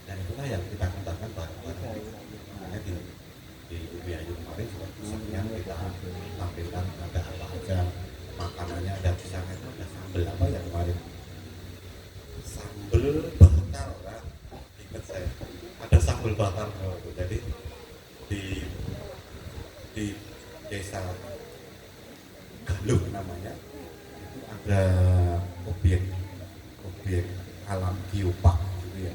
Dan itulah yang kita kembangkan bareng-bareng. Makanya di UBAYU kemarin juga misalnya kita tampilkan ada apa aja makanannya, ada pisangnya itu ada sambal apa ya kemarin, sambal bakar kan, ingat saya ada sambal bakar. Jadi di desa Galuh namanya itu ada objek alam geopark gitu ya,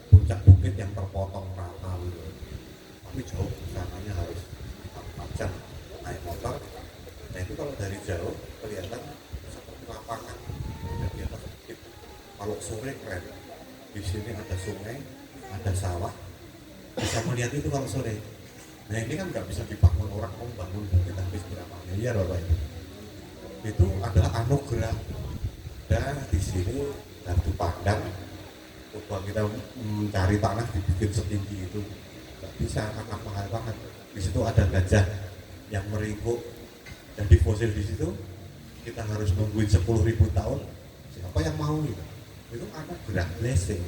puncak bukit yang terpotong rata gitu. Tapi jauh sananya harus 4 jam naik motor. Nah itu kalau dari jauh kelihatan seperti lapangan dan di atas bukit. Kalau sore keren, di sini ada sungai, ada sawah, bisa melihat itu kalau sore. Nah ini kan nggak bisa dibangun orang, membangun bukit habis berapa miliar Bapak itu. Itu adalah anugerah. Dan di sini batu pandang, coba kita mencari tanah dibikin setinggi itu nggak bisa karena mahal banget. Di situ ada gajah yang meringkuk jadi fosil di situ, kita harus nungguin 10.000 tahun. Siapa yang mau gitu? Itu anugerah blessing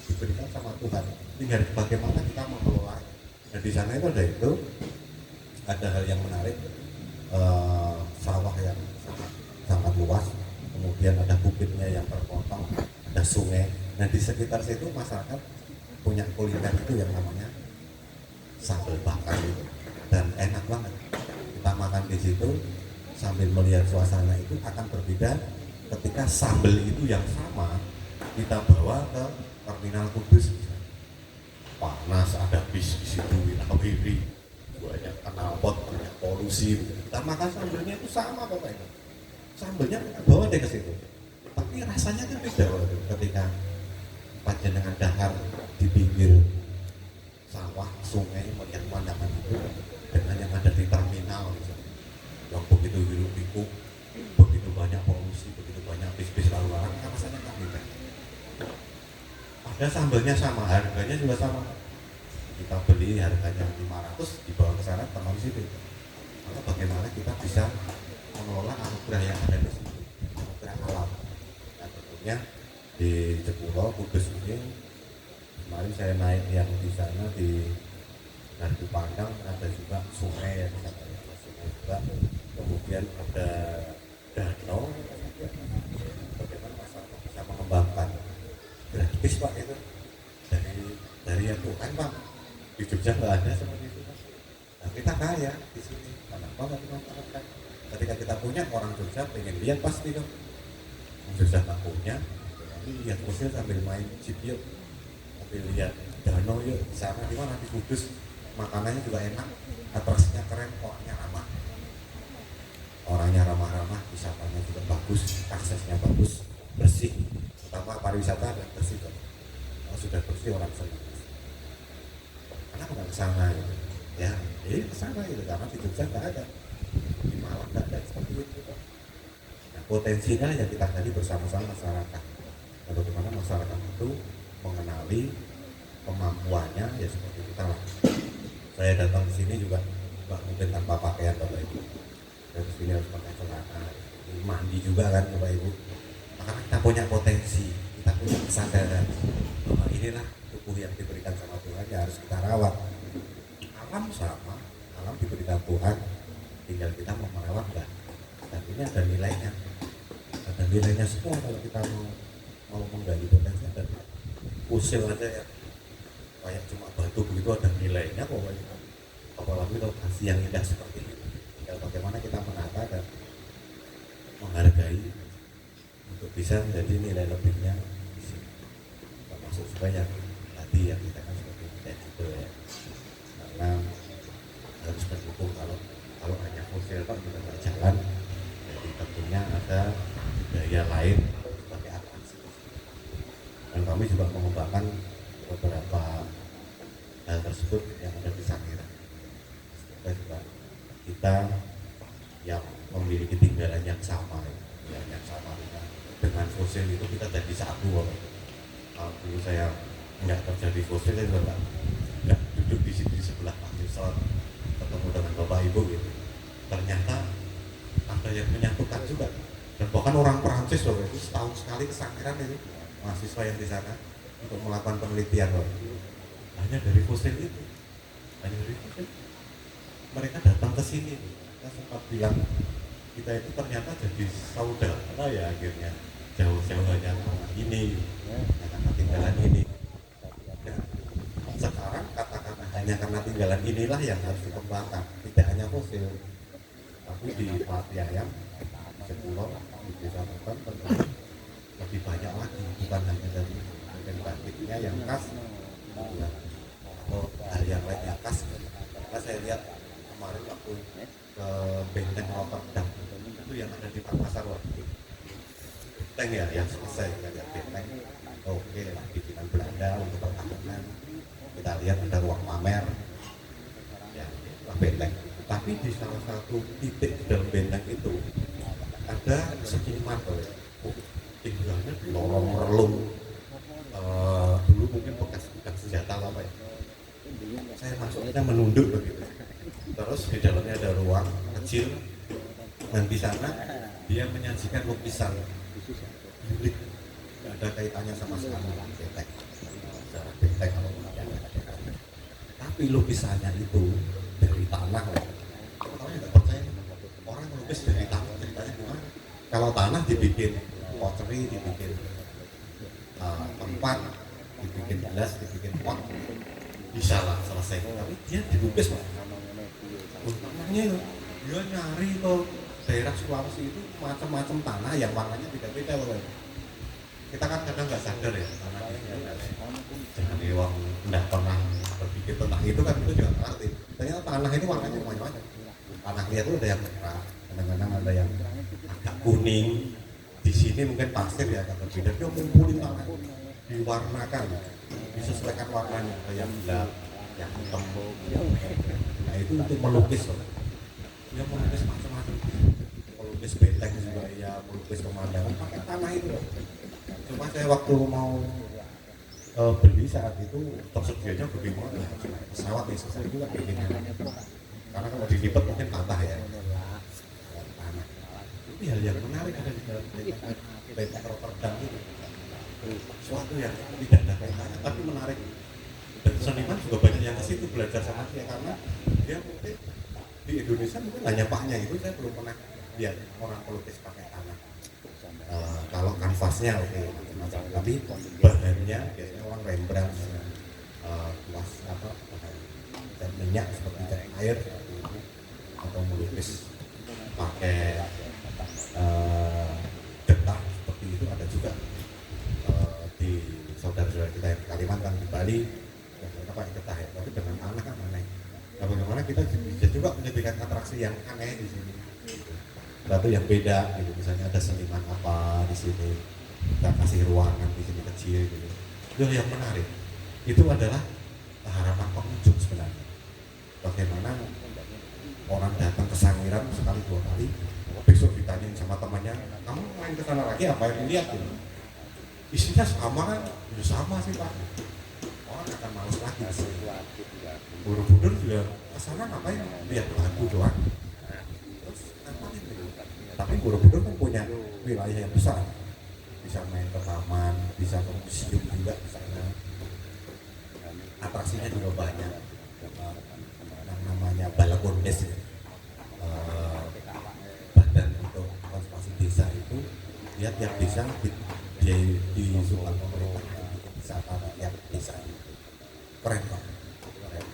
diberikan sama Tuhan. Tinggal bagaimana kita mengelola. Dan di sana itu ada hal yang menarik, sawah yang sangat luas, kemudian ada bukitnya yang terpotong, ada sungai. Nah di sekitar situ masyarakat punya kuliner itu yang namanya sambal bakar itu, dan enak banget. Kita makan di situ sambil melihat suasana itu akan berbeda ketika sambal itu yang sama kita bawa ke terminal Kudus. Panas, ada bis di situ, winawiri, banyak knalpot, banyak polusi. Kita makan sambalnya itu sama Bapak Ibu. Sambalnya kita bawa deh ke situ. Tapi rasanya kan beda ketika panjenengan dahar di pinggir sawah, sungai, melihat pemandangan itu dengan yang ada di terminal misalnya. Yang begitu hiruk pikuk, begitu banyak polusi, begitu banyak bis-bis lalu lalang, rasanya kan beda. Ada sambalnya sama, harganya juga sama. Kita beli harganya 500, dibawa ke sana teman situ. Maka bagaimana kita bisa mengelola anugerah yang ada di sini, anugerah alam. Nah tentunya di Jekulo, Kudus ini kemarin saya naik yang di sana di Batu Pandang, ada juga sungai yang katanya sungai juga, kemudian ada danau. Bagaimana masyarakat bisa mengembangkan gratis Pak itu dari yang Tuhan Pak. Di Jogja nggak ada seperti itu. Nah, kita kaya di sini. Kenapa nggak dimanfaatkan? Ketika kita punya, orang Jogja pengen lihat pasti dong. Jogja nggak punya, lihat fosil sambil main jeep yuk, sambil lihat danau yuk. Di sana di mana, di Kudus, makanannya juga enak, atraksinya keren, orangnya ramah-ramah, wisatanya juga bagus, aksesnya bagus, bersih. Pertama pariwisata dan bersih. Kalau sudah bersih orang senang. Kenapa nggak ke sana gitu? Ya, ke sana gitu, karena di Jogja nggak ada, di Malang nggak ada seperti itu. Nah, potensinya yang kita gali bersama-sama masyarakat. Nah, bagaimana masyarakat itu mengenali kemampuannya, ya seperti kita lah. Saya datang ke sini juga nggak mungkin tanpa pakaian Bapak Ibu. Dari sini harus pakai celana, mandi juga kan Bapak Ibu. Maka kita punya potensi, kita punya kesadaran bahwa inilah tubuh yang diberikan sama Tuhan, ya harus kita rawat. Alam sama, alam diberikan Tuhan, tinggal kita mau merawat enggak. Dan ini ada nilainya semua kalau kita mau menggali potensi. Ada usil aja ya, kayak cuma batu begitu ada nilainya pokoknya. Apalagi lokasi yang indah seperti ini, tinggal bagaimana kita menata dan menghargai untuk bisa menjadi nilai lebihnya di sini. Termasuk supaya tadi yang kita kan seperti juga ya, karena harus mendukung. Kalau hanya fosil Pak kita nggak jalan, jadi tentunya ada daya lain sebagai atraksi. Dan kami juga mengembangkan beberapa hal tersebut yang ada di Sangiran. Semoga juga kita yang memiliki tinggalan yang sama, dengan fosil itu kita jadi satu. Kalau dulu saya nggak kerja di fosil, saya juga nggak duduk di sini di sebelah Pak Yusron ketemu dengan Bapak Ibu gitu. Ternyata ada yang menyatukan juga, dan bahkan orang Perancis loh, itu setahun sekali ke Sangiran itu mahasiswa yang di sana untuk melakukan penelitian loh. Hanya dari fosil itu, mereka datang ke sini. Kita sempat bilang kita itu ternyata jadi saudara ya, akhirnya jauh-jauh hanya ini, karena tinggalan ini. Dan sekarang kata-kata hanya karena tinggalan inilah yang harus dikembangkan, tidak hanya fosil, tapi di Pati Ayam, Sepulau, di Desa Tuban tentu lebih banyak lagi, bukan hanya dari batiknya yang khas, atau hal yang lain yang khas. Karena saya lihat kemarin waktu ke Benteng Rotterdam itu yang ada di Makassar, benteng ya yang selesai, kita lihat benteng, oke lah, bikinan Belanda untuk pertahanan. Kita lihat ada ruang pamer, ya benteng. Tapi di salah satu titik di dalam benteng itu ada sekiman, tinggalnya di lorong relung, dulu mungkin bekas senjata apa ya. Saya masuknya menunduk begitu. Terus di dalamnya ada ruang kecil, dan di sana dia menyajikan lukisan unik, nggak ada kaitannya sama sekali dengan benteng. Secara benteng kalau tapi lukisannya itu dari tanah. Orang nggak percaya, orang melukis dari tanah, ceritanya gimana? Kalau tanah dibikin pottery, dibikin tempat, dibikin gelas, dibikin pot, bisa lah selesai. Tapi dia dilukis Pak. Tanahnya itu dia nyari ke daerah Sulawesi itu macam-macam tanah yang warnanya beda-beda loh. Kita kan kadang nggak sadar ya, tanah itu jangan uang nggak pernah berpikir tentang itu kan, itu juga ngerti. Ternyata tanah itu warnanya macam-macam. Tanah liat itu ada yang merah, kadang-kadang ada yang agak kuning. Di sini mungkin pasir ya agak berbeda. Dia ngumpulin tanah, diwarnakan, disesuaikan warnanya, ada yang gelap, yang hitam. Nah itu untuk melukis loh. Dia melukis macam-macam, melukis benteng juga ya, melukis pemandangan pakai tanah itu loh. Cuma saya waktu mau beli saat itu tersedianya bagaimana pesawat ya, saya juga bikinnya, karena kalau dilipat mungkin patah ya, tanah. Itu hal yang menarik ada di dalam benteng Rotterdam itu, suatu yang tidak ada kaitannya tapi menarik. Dan seniman juga banyak yang ke situ belajar sama dia, karena dia mungkin di Indonesia mungkin hanya paknya itu, saya belum pernah lihat orang pelukis pakai tanah. Kalau kanvasnya oke, macam-macam, tapi bahannya biasanya orang Rembrandt, kuas apa, cat minyak seperti cat air atau melukis pakai getah seperti itu ada juga di saudara-saudara kita yang di Kalimantan, di Bali, dan mereka pakai getah ya. Tapi dengan aneh kan aneh. Nah, bagaimana kita bisa juga menyediakan atraksi yang aneh di sini, satu yang beda gitu. Misalnya ada seniman apa di sini, kita kasih ruangan di sini kecil gitu. Itu yang menarik. Itu adalah harapan pengunjung sebenarnya. Bagaimana orang datang ke Sangiran sekali dua kali, besok ditanyain sama temannya, kamu main ke sana lagi apa yang dilihat gitu. Isinya sama kan? Ya sama sih Pak. Orang akan males lagi. Borobudur juga ke sana ngapain? Lihat batu doang. Terus ngapain gitu? Tapi Borobudur kan punya wilayah yang besar. Bisa main ke taman, bisa ke museum juga di sana. Atraksinya juga banyak. Yang namanya Balakondes ya. Badan untuk konservasi desa itu dia tiap desa disupport pemerintah bikin wisata rakyat desa itu keren Pak, keren.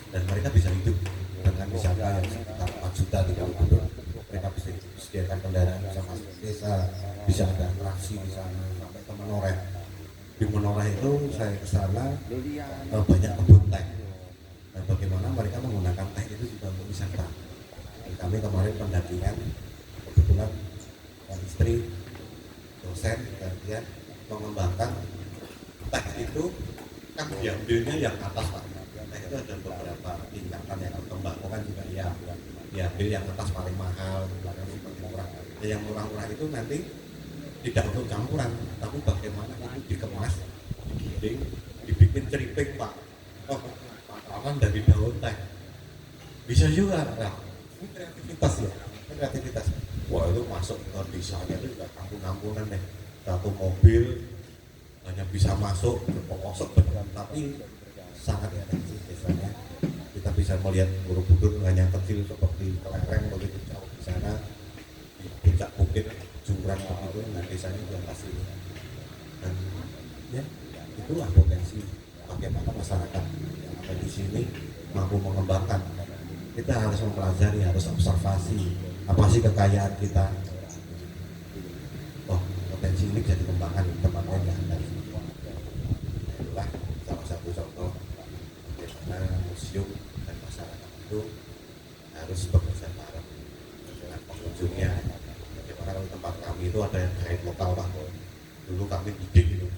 Dan mereka bisa hidup dengan wisata yang sekitar 4 juta di Borobudur. Mereka bisa disediakan kendaraan, bisa masuk desa, bisa ada atraksi di sana sampai ke Menoreh. Di Menoreh itu saya ke sana banyak kebun teh. Dan bagaimana mereka menggunakan teh itu juga untuk wisata. Dan kami kemarin pendampingan, kebetulan istri dosen dan dia mengembangkan teh itu kan diambilnya yang atas Pak. Teh itu ada beberapa tingkatan yang kembangkan juga ya. Diambil yang atas paling mahal, belakang seperti murah. Dan yang murah-murah itu nanti tidak untuk campuran, tapi bagaimana itu dikemas, dibikin ceriping Pak. Oh, makanan dari daun teh. Bisa juga, nah, ini kreativitas ya, kreativitas. Wah itu masuk ke desanya itu juga kampung-kampungan deh. Satu mobil hanya bisa masuk ke pelosok beneran, tapi sangat efektif desanya. Kita bisa melihat Borobudur hanya kecil seperti kelereng begitu jauh di sana, di puncak bukit jurang begitu, dan desanya juga kasih. Dan ya itulah potensi bagaimana masyarakat yang ada di sini mampu mengembangkan. Kita harus mempelajari, harus observasi apa sih kekayaan kita. Oh, potensi ini bisa dikembangkan di tempat lain yang ada. Itulah salah satu contoh bagaimana museum dan masyarakat itu harus bekerja bareng dengan pengunjungnya. Bagaimana kalau tempat kami itu ada yang guide lokal Pak. Dulu kami bidik itu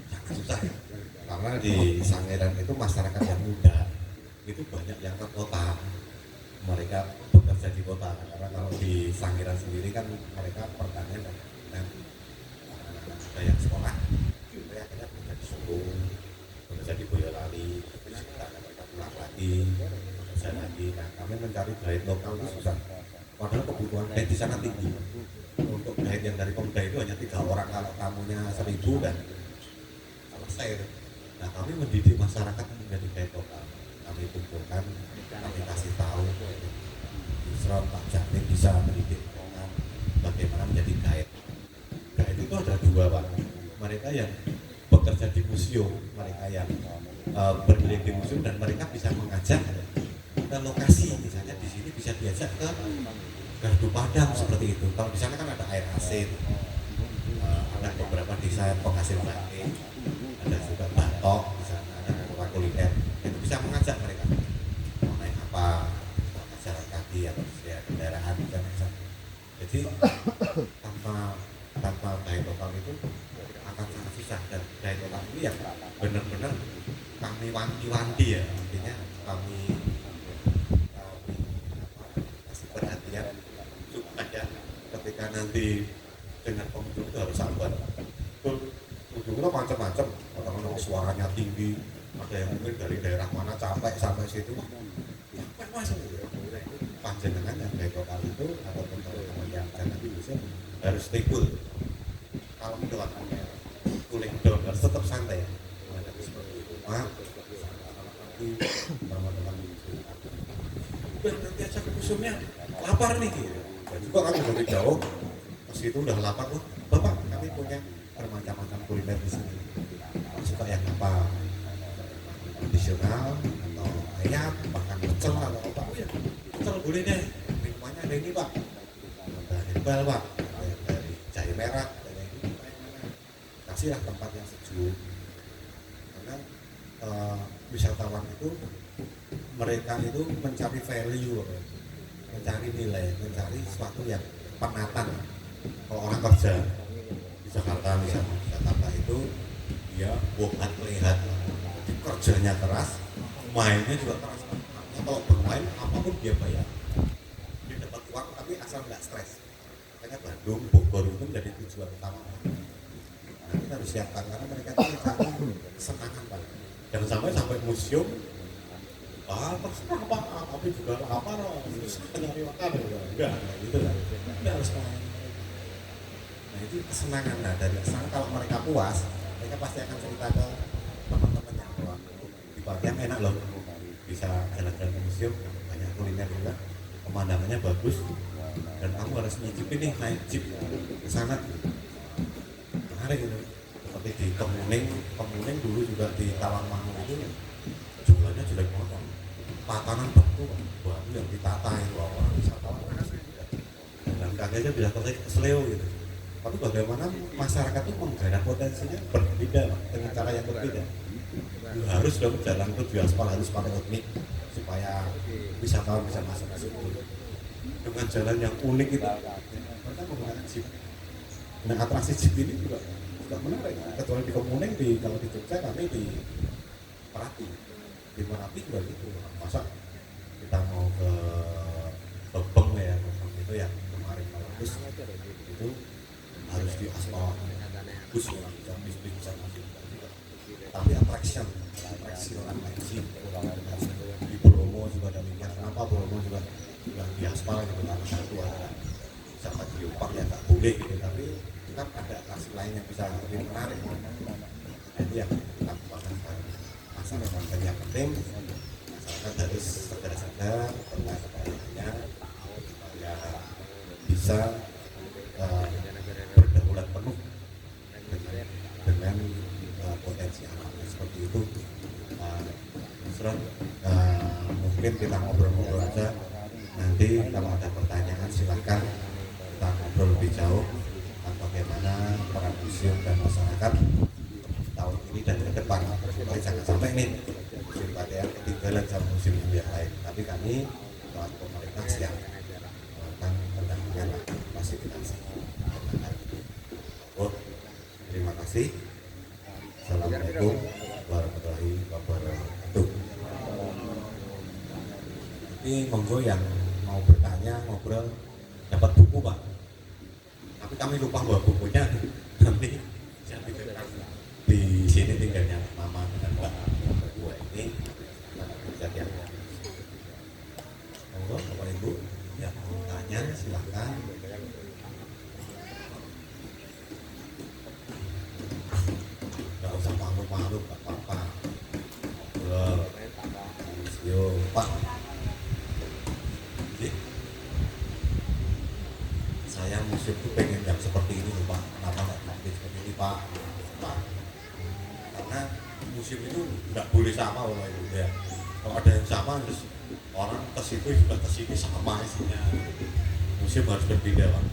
sangat susah ya. Karena di Sangiran itu masyarakat yang muda itu banyak yang ke kota, mereka bekerja di kota. Karena kalau di Sangiran sendiri kan mereka pertanian dan ada yang sekolah, mereka akhirnya bekerja di Solo, bekerja di Boyolali, mereka pulang lagi, bekerja lagi. Nah kami mencari guide lokal itu susah, padahal kebutuhan guide di sana tinggi. Untuk guide yang dari Pemda itu hanya 3 orang, kalau tamunya 1.000 dan selesai. Nah kami mendidik masyarakat menjadi guide lokal. Kami kumpulkan, kami kasih tahu Isron, Pak Jamin bisa mendidik orang bagaimana menjadi guide. Guide itu ada 2 Pak. Mereka yang bekerja di museum, mereka yang berkeliling di museum, dan mereka bisa mengajak ke lokasi. Misalnya di sini bisa diajak ke Gardu Padang seperti itu. Kalau di sana kan ada air asin, ada beberapa desa penghasil batik, ada juga batok di sana, ada beberapa kuliner. Itu bisa mengajak mereka mau naik apa, jalan kaki atau kendaraan dan misalnya. Jadi tanpa guide lokal itu akan sangat susah, dan guide lokal ini yang benar-benar kami wanti-wanti ya, artinya kami kasih perhatian supaya ketika nanti dengan pengunjung itu harus sabar. Pengunjung itu macam-macam, orang-orang suaranya tinggi, ada yang mungkin dari daerah mana capek sampai situ, capek masuk. Panjenengan yang guide lokal itu ataupun teman-teman yang jalan di Indonesia harus stay cool, calm down, cooling down, harus tetap santai. Menghadapi seperti itu. Maaf, teman-teman udah nanti aja ke museumnya, lapar nih gitu. Dan juga kami dari jauh ke situ udah lapar loh. Bapak, kami punya bermacam-macam kuliner di sini. Suka yang apa? Tradisional atau ayam, makan pecel atau apa, oh ya pecel boleh deh, minumannya ada ini Pak, ada herbal Pak, ada yang dari jahe merah, ada yang ini Pak, yang mana, kasihlah tempat yang sejuk, karena wisatawan itu mereka itu mencari value, mencari nilai, mencari sesuatu yang penatan. Kalau orang kerja di Jakarta misalnya, Jakarta itu dia bukan lihat, jadi kerjanya keras, mainnya juga keras. Kalau bermain apapun dia bayar, dia dapat uang tapi asal nggak stres. Makanya Bandung, Bogor itu menjadi tujuan utama. Nah, kita harus siapkan karena mereka itu mencari kesenangan Pak. Jangan sampai museum, terserah Pak, tapi juga lapar, susah nyari makan, enggak, gitu lah. Kita harus main. Nah itu kesenangan, nah dari kesenangan kalau mereka puas, mereka pasti akan cerita ke teman-temannya bahwa di Bagian enak loh, bisa jalan-jalan ke museum, banyak kuliner juga, pemandangannya bagus, dan kamu harus nyicipin nih naik jeep ke sana, menarik itu. Seperti di Kemuning dulu juga di Tawangmangu itu jumlahnya jelek banget, tatanan batu yang ditata itu orang wisatawan dan kagetnya bisa kesleo gitu. Tapi bagaimana masyarakat itu menggarap potensinya berbeda dengan cara yang berbeda. Harus dong jalan itu di aspal harus pakai teknik supaya wisatawan bisa masuk ke situ. Dengan jalan yang unik itu, mereka menggunakan jeep. Nah atraksi jeep ini juga menarik. Kecuali di Kemuning, kalau di Jogja kami di Merapi. Di Merapi juga gitu. Masa kita mau ke Bebeng ya, Bebeng itu yang kemarin bagus itu harus di aspal bagus ya, bisa masuk. Tapi atraksi orang jeep. Di Bromo juga demikian. Kenapa Bromo juga di aspal gitu, karena satu ada wisata geopark yang nggak boleh gitu, tapi kan ada atraksi lain yang bisa lebih menarik. Jadi yang kita lakukan masyarakat yang penting, masyarakat harus sadar tentang kebahagiaannya supaya bisa berdaulat penuh dengan potensi alamnya seperti itu. Mungkin kita ngobrol-ngobrol aja. Nanti kalau ada pertanyaan silahkan kita ngobrol lebih jauh tentang bagaimana peran museum dan masyarakat tahun ini dan ke depan. Supaya jangan sampai nih museum Batean ketinggalan sama museum yang lain. Tapi kami lewat pemerintah siap melakukan pendampingan fasilitasi. Terima kasih. Assalamualaikum warahmatullahi wabarakatuh. Ini monggo yang mau bertanya, ngobrol, dapat buku Pak. Tapi kami lupa bawa bukunya. Nanti saya pikirkan di sini tinggalnya Mama dan Mbak berdua ini kejadian. Monggo Bapak Ibu yang mau tanya silakan. Gak usah malu-malu Pak Papa. Ngobrol. Museum Pak. Saya museum itu pengen yang seperti ini loh Pak. Kenapa nggak praktis seperti ini Pak? Karena museum itu nggak boleh sama Bapak Ibu ya. Kalau ada yang sama terus orang ke situ juga ke sini sama isinya. Museum harus berbeda Pak.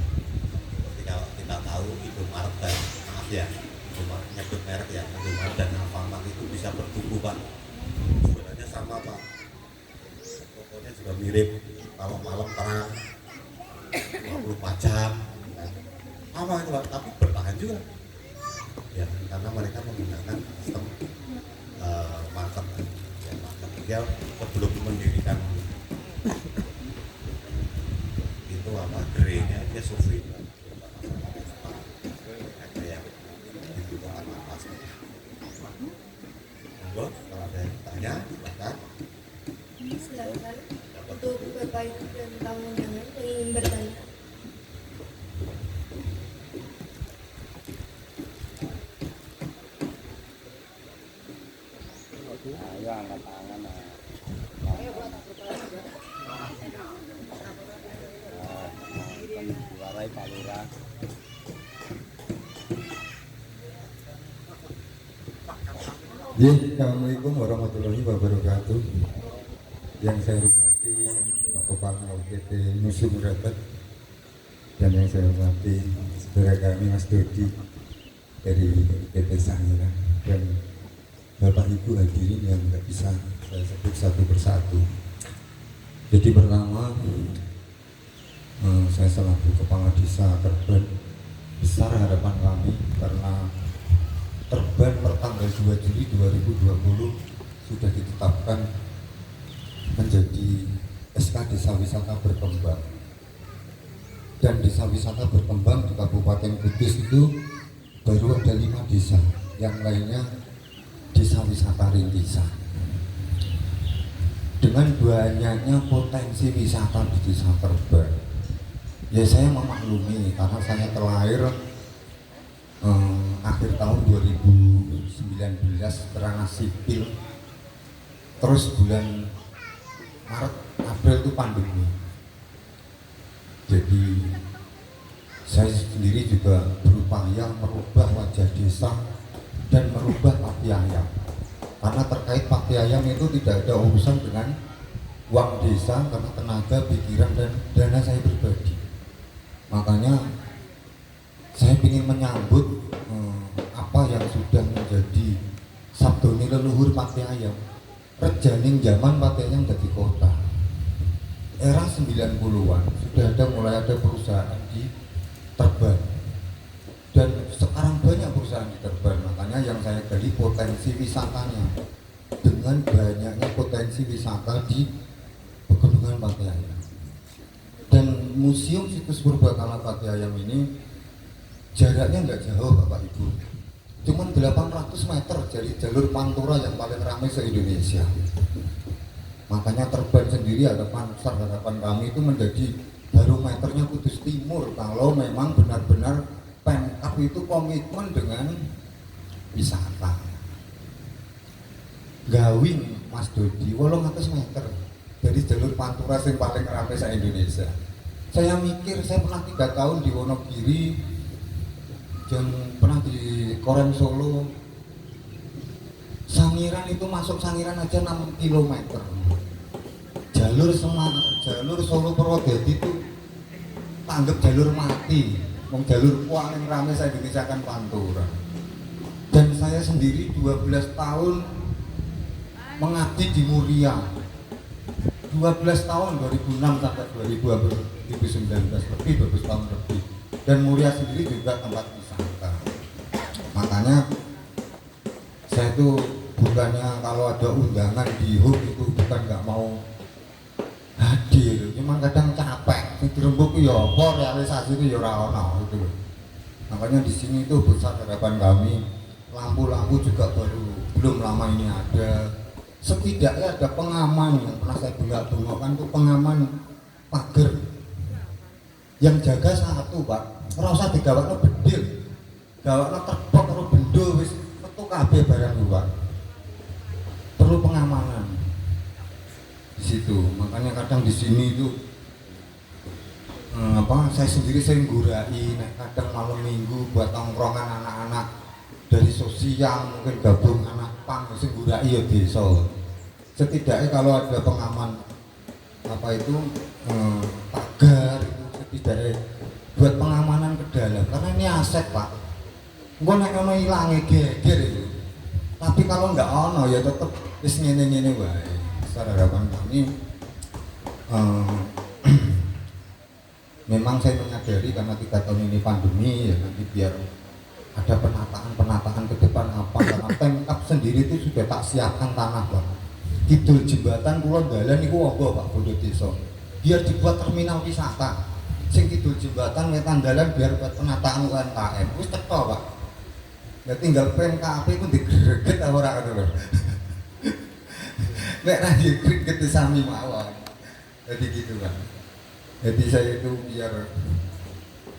Seperti kalau kita tahu Indomaret dan maaf ya, Indomaret nyebut merek ya, Indomaret dan Alfamart itu bisa bertumbuh Pak. Sebenarnya sama Pak. Pokoknya juga mirip, kalau malam terang 24 jam apa itu Pak, tapi bertahan juga ya, karena mereka menggunakan sistem market ya, market dia sebelum mendirikan itu apa gerenya dia survei ada yang dibutuhkan apa sih. Kalau ada yang tanya silakan. Silakan untuk Bapak Ibu dan tamu undangan yang ingin bertanya. Ayo angkat tangan. Diwarai Pak Lurah. Assalamualaikum warahmatullahi wabarakatuh. Yang saya hormati Pak Kepala UPT Museum Rabat, dan yang saya hormati saudara kami Mas Dodi dari PT Sangira, dan Bapak Ibu hadirin yang nggak bisa saya sebut satu persatu. Jadi pertama, saya selaku Kepala Desa Terban, besar harapan kami karena Terban per tanggal 2 Juli 2020 sudah ditetapkan menjadi SK Desa Wisata Berkembang. Dan desa wisata berkembang di Kabupaten Kudus itu baru ada 5 desa, yang lainnya desa wisata rintisan. Dengan banyaknya potensi wisata di desa Terban, ya saya memaklumi karena saya terlahir akhir tahun 2019 kerana sipil, terus bulan Maret April itu pandemi. Jadi saya sendiri juga berupaya merubah wajah desa dan merubah Pakti Ayam, karena terkait Pakti Ayam itu tidak ada urusan dengan uang desa, karena tenaga, pikiran, dan dana saya pribadi. Makanya saya ingin menyambut apa yang sudah menjadi sabdone leluhur Pakti Ayam. Rejaning zaman Pakti Ayam dari kota era 90-an sudah mulai ada perusahaan di Terban, dan sekarang banyak perusahaan di Terban. Makanya yang saya gali potensi wisatanya, dengan banyaknya potensi wisata di Pegunungan Pakti Ayam. Dan Museum Situs Purbakala Pakti Ayam ini jaraknya nggak jauh Bapak Ibu, cuman 800 meter dari jalur Pantura yang paling ramai se-Indonesia. Makanya Terban sendiri harapan kami itu menjadi barometernya Kudus Timur, kalau memang benar-benar Pemkab itu komitmen dengan wisata. Gawing Mas Dodi 800 meter dari jalur Pantura yang paling ramai se-Indonesia. Saya mikir, saya pernah 3 tahun di Wonogiri dan pernah di Korem Solo. Sangiran itu masuk Sangiran aja 6 km. Jalur Solo Purwodadi itu tanggap jalur mati. Jalur paling ramai saya Indonesia kan Pantura. Dan saya sendiri 12 tahun mengabdi di Muria. 12 tahun 2006 sampai 2019 lebih 12 tahun lebih. Dan Muria sendiri juga tempat wisata. Makanya saya itu bukannya kalau ada undangan di HUB itu bukan nggak mau hadir, cuman kadang capek. Dirembuk ya apa, realisasi itu ya ora ono gitu. Makanya di sini itu besar harapan kami. Lampu-lampu juga belum lama ini ada. Setidaknya ada pengaman yang pernah saya bengak-bengokkan itu pengaman pagar. Yang jaga satu Pak, ora usah digawakno bedil, gawakno terbok karo bendo wis metu kabeh barang luar. Perlu pengamanan di situ. Makanya kadang di sini itu saya sendiri sering gurai, kadang malam minggu buat tongkrongan anak-anak dari sosial, mungkin gabung anak pang, sing gurai ya desa. Setidaknya kalau ada pengaman pagar itu setidaknya buat pengamanan ke dalam, karena ini aset Pak. Engko nek ono ilange geger itu. Tapi kalau nggak ono ya tetep wis ngene-ngene wae. Harapan kami memang saya menyadari karena 3 tahun ini pandemi ya, nanti biar ada penataan ke depan apa, karena Pemkab sendiri itu sudah tak siapkan tanah Pak. Kidul jembatan Kulon Dalan niku apa Pak Bondo Desa, biar dibuat terminal wisata. Sing kidul jembatan wetan dalan biar buat penataan UMKM. Wis teko Pak. Ya tinggal PMKP itu digreget apa ora ngono lho. Nek ra digreget sami mawon. Jadi gitu Pak. Jadi saya itu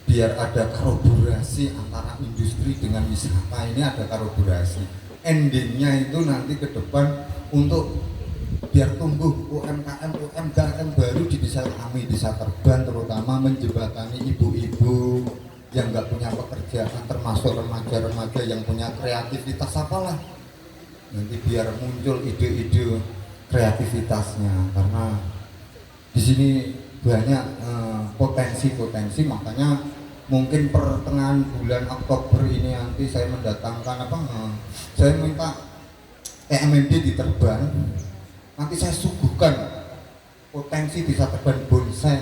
biar ada kolaborasi antara industri dengan wisata, ini ada kolaborasi. Endingnya itu nanti ke depan untuk biar tumbuh UMKM baru di desa kami, desa Terban, terutama menjembatani ibu-ibu yang nggak punya pekerjaan, termasuk remaja-remaja yang punya kreativitas apalah. Nanti biar muncul ide-ide kreativitasnya, karena di sini banyak potensi-potensi. Makanya mungkin pertengahan bulan Oktober ini nanti saya mendatangkan saya minta TMMD di Terban, nanti saya suguhkan potensi desa Terban bonsai,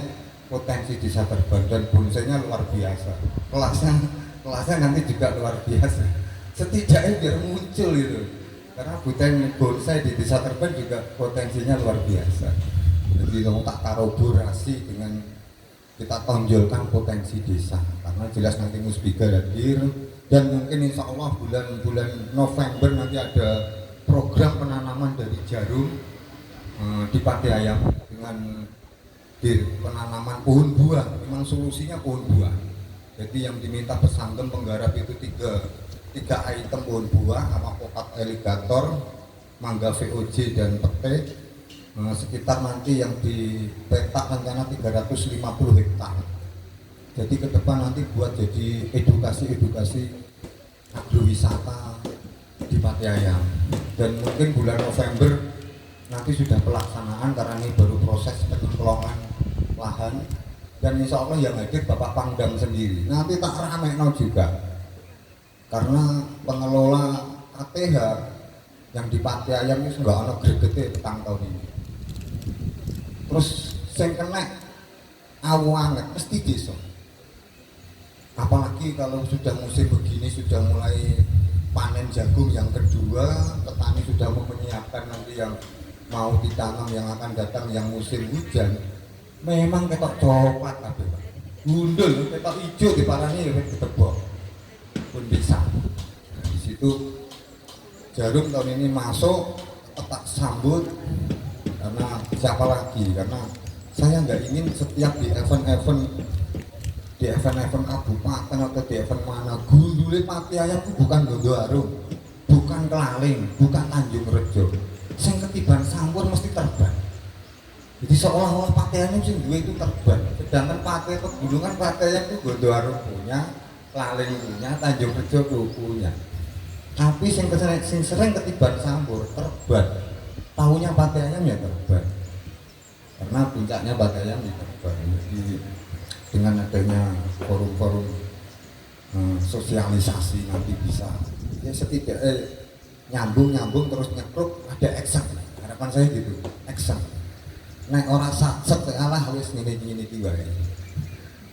potensi desa Terban, dan bonsainya luar biasa, kelasnya nanti juga luar biasa, setidaknya biar muncul itu, karena bonsai di desa Terban juga potensinya luar biasa. Jadi kamu tak kolaborasi dengan kita tonjolkan potensi desa, karena jelas nanti Musbika hadir, dan mungkin insya Allah bulan November nanti ada program penanaman dari jarum di Pati Ayam dengan penanaman pohon buah. Memang solusinya pohon buah. Jadi yang diminta pesantren penggarap itu tiga item pohon buah, apokat aligator, mangga VOJ dan pete. Sekitar nanti yang dipetak rencana 350 hektar. Jadi ke depan nanti buat jadi edukasi agrowisata di Pati Ayam. Dan mungkin bulan November nanti sudah pelaksanaan, karena ini baru proses penyemplongan lahan, dan insya Allah yang hadir Bapak Pangdam sendiri. Nanti tak ramekno juga, karena pengelola ATH yang di Pati Ayam itu nggak ada gregete petang tahun ini. Terus sing kena awu anget mesti desa. Apalagi kalau sudah musim begini, sudah mulai panen jagung yang kedua, petani sudah mau menyiapkan nanti yang mau ditanam yang akan datang yang musim hujan. Memang ketok coklat kabeh, Pak. Gundul, ketok hijau diparani ya ditebok. Pun bisa. Nah, di situ jarum tahun ini masuk, tetap sambut, karena siapa lagi? Karena saya nggak ingin setiap di event kabupaten atau di event mana gundule Pati Ayam itu bukan Dondoarum, bukan Kelaling, bukan Tanjung Rejo. Sing ketiban Sambur mesti Terban. Jadi seolah-olah Pati Ayam sing duwe itu Terban. Sedangkan Pati Pegunungan Pati Ayam itu Dondoarum punya, Kelaling punya, Tanjung Rejo punya. Tapi sing sering ketiban Sambur Terban. Tahunya Pati Ayam ya Terban. Karena puncaknya Pati Ayam di Terban. Jadi dengan adanya forum-forum sosialisasi nanti bisa ya setidaknya nyambung terus nyekruk, ada eksak. Harapan saya gitu, eksak. Nek ora satset alah wis ngene iki wae.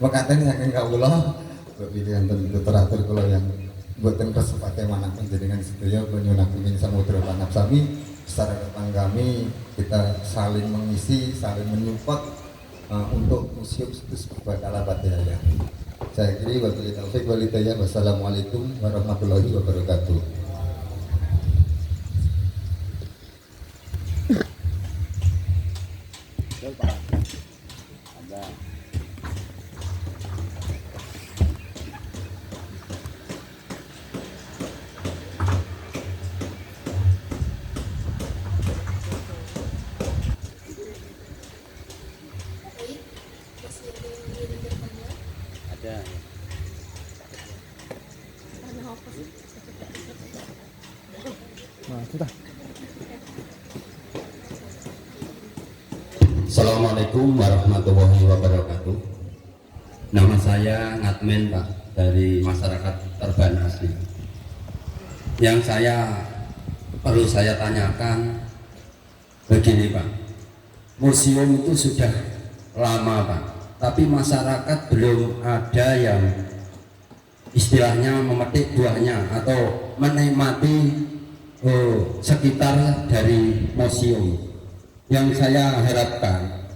Makatene saking kawula pilihan tentu teratur kula yang mboten kesempatan manah panjenengan sedaya nyunaken samudra panap sami secara datang kami kita saling mengisi, saling menyupport untuk museum situs Purbakala Pati Ayam. Saya kiri wabillahi taufik wal hidayah. Wassalamualaikum warahmatullahi wabarakatuh. Ada. Assalamualaikum warahmatullahi wabarakatuh. Nama saya Ngatmen, Pak, dari masyarakat Terban asli. Yang perlu saya tanyakan begini, Pak. Museum itu sudah lama, Pak, tapi masyarakat belum ada yang istilahnya memetik buahnya atau menikmati sekitar dari museum. Yang saya harapkan,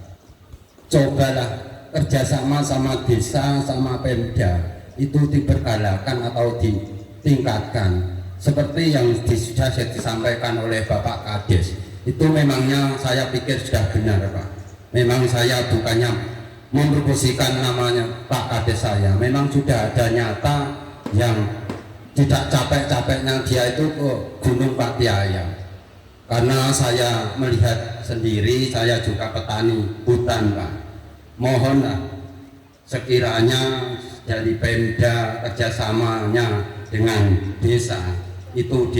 cobalah kerjasama sama desa, sama Pemda itu dipergalakan atau ditingkatkan seperti yang sudah disampaikan oleh Bapak Kades. Itu memangnya saya pikir sudah benar, Pak. Memang saya bukannya mempromosikan namanya Pak Kades saya, memang sudah ada nyata yang tidak capek-capeknya dia itu ke Gunung Pati Ayam. Karena saya melihat sendiri, saya juga petani hutan, Pak. Mohonlah sekiranya dari Pemda kerjasamanya dengan desa itu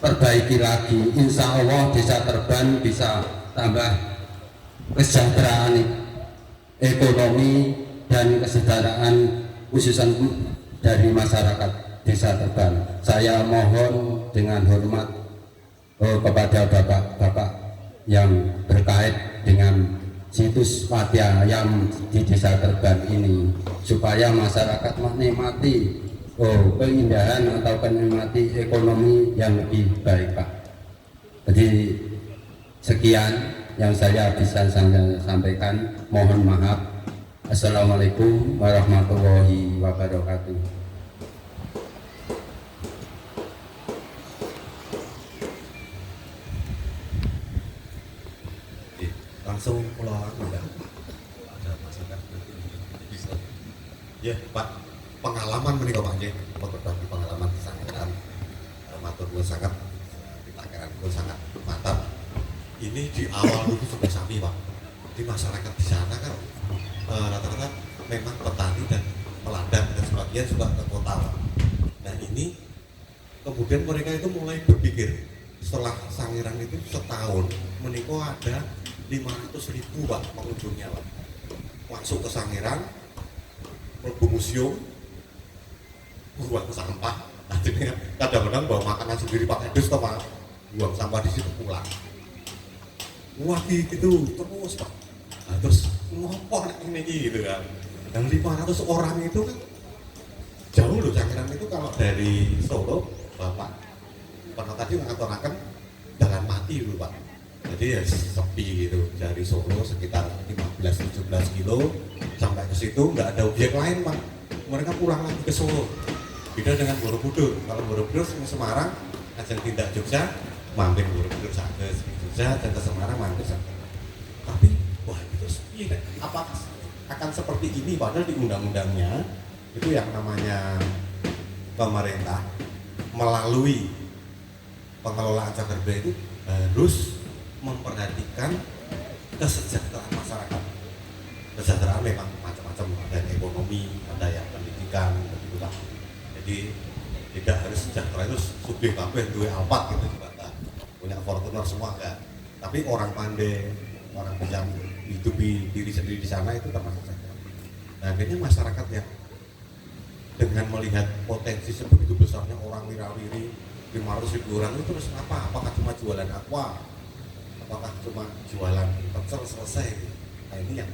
perbaiki lagi. Insya Allah Desa Terban bisa tambah kesejahteraan ekonomi dan kesejahteraan khususnya dari masyarakat Desa Terban. Saya mohon dengan hormat kepada bapak-bapak yang terkait dengan situs Pati Ayam di Desa Terban ini, supaya masyarakat menikmati keindahan atau menikmati ekonomi yang lebih baik, Pak. Jadi sekian yang saya bisa sampaikan. Mohon maaf. Assalamualaikum warahmatullahi wabarakatuh. Langsung pulau enggak ada masukan nanti bisa ya Pak, pengalaman menikah Pak J, berbagi pengalaman di Sangiran, matur nuwun sangat, pikiran pun sangat mantap. Ini di awal itu sudah sapi Pak, di masyarakat di sana kan rata-rata memang petani dan peladang dan sebagian juga ke kota Pak. Nah ini kemudian mereka itu mulai berpikir setelah Sangiran itu setahun menikah ada 500.000 Pak pengunjungnya Pak, masuk ke Sangiran, ke museum, buang sampah, akhirnya kadang-kadang bawa makanan sendiri pakai dus Pak, buang sampah di situ pulang. Wah gitu terus Pak, nah, terus ngopo ini gitu kan. Dan 500 orang itu kan jauh loh. Sangiran itu kalau dari Solo Bapak pernah tadi mengatakan jalan mati dulu Pak. Jadi ya sepi gitu, dari Solo sekitar 15-17 kilo sampai ke situ nggak ada objek lain Pak. Mereka pulang lagi ke Solo. Beda dengan Borobudur. Kalau Borobudur ke Semarang, ajeng tindak Jogja, mampir Borobudur sampai Jogja dan ke Semarang mampir sampai. Tapi wah itu sepi deh. Apakah akan seperti ini? Padahal di undang-undangnya itu yang namanya pemerintah melalui pengelolaan cagar budaya itu harus memperhatikan kesejahteraan masyarakat. Kesejahteraan memang macam-macam, ada yang ekonomi, ada yang pendidikan, begitu Pak. Jadi tidak harus sejahtera itu subjek kabeh duwe Alphard gitu juga enggak. Punya Fortuner semua enggak. Tapi orang pandai, orang yang hidupi diri sendiri di sana itu termasuk sejahtera. Nah, akhirnya masyarakat yang dengan melihat potensi sebegitu besarnya orang wirawiri 500.000 orang itu terus apa? Apakah cuma jualan aqua? Apakah cuma jualan pecel selesai? Nah ini yang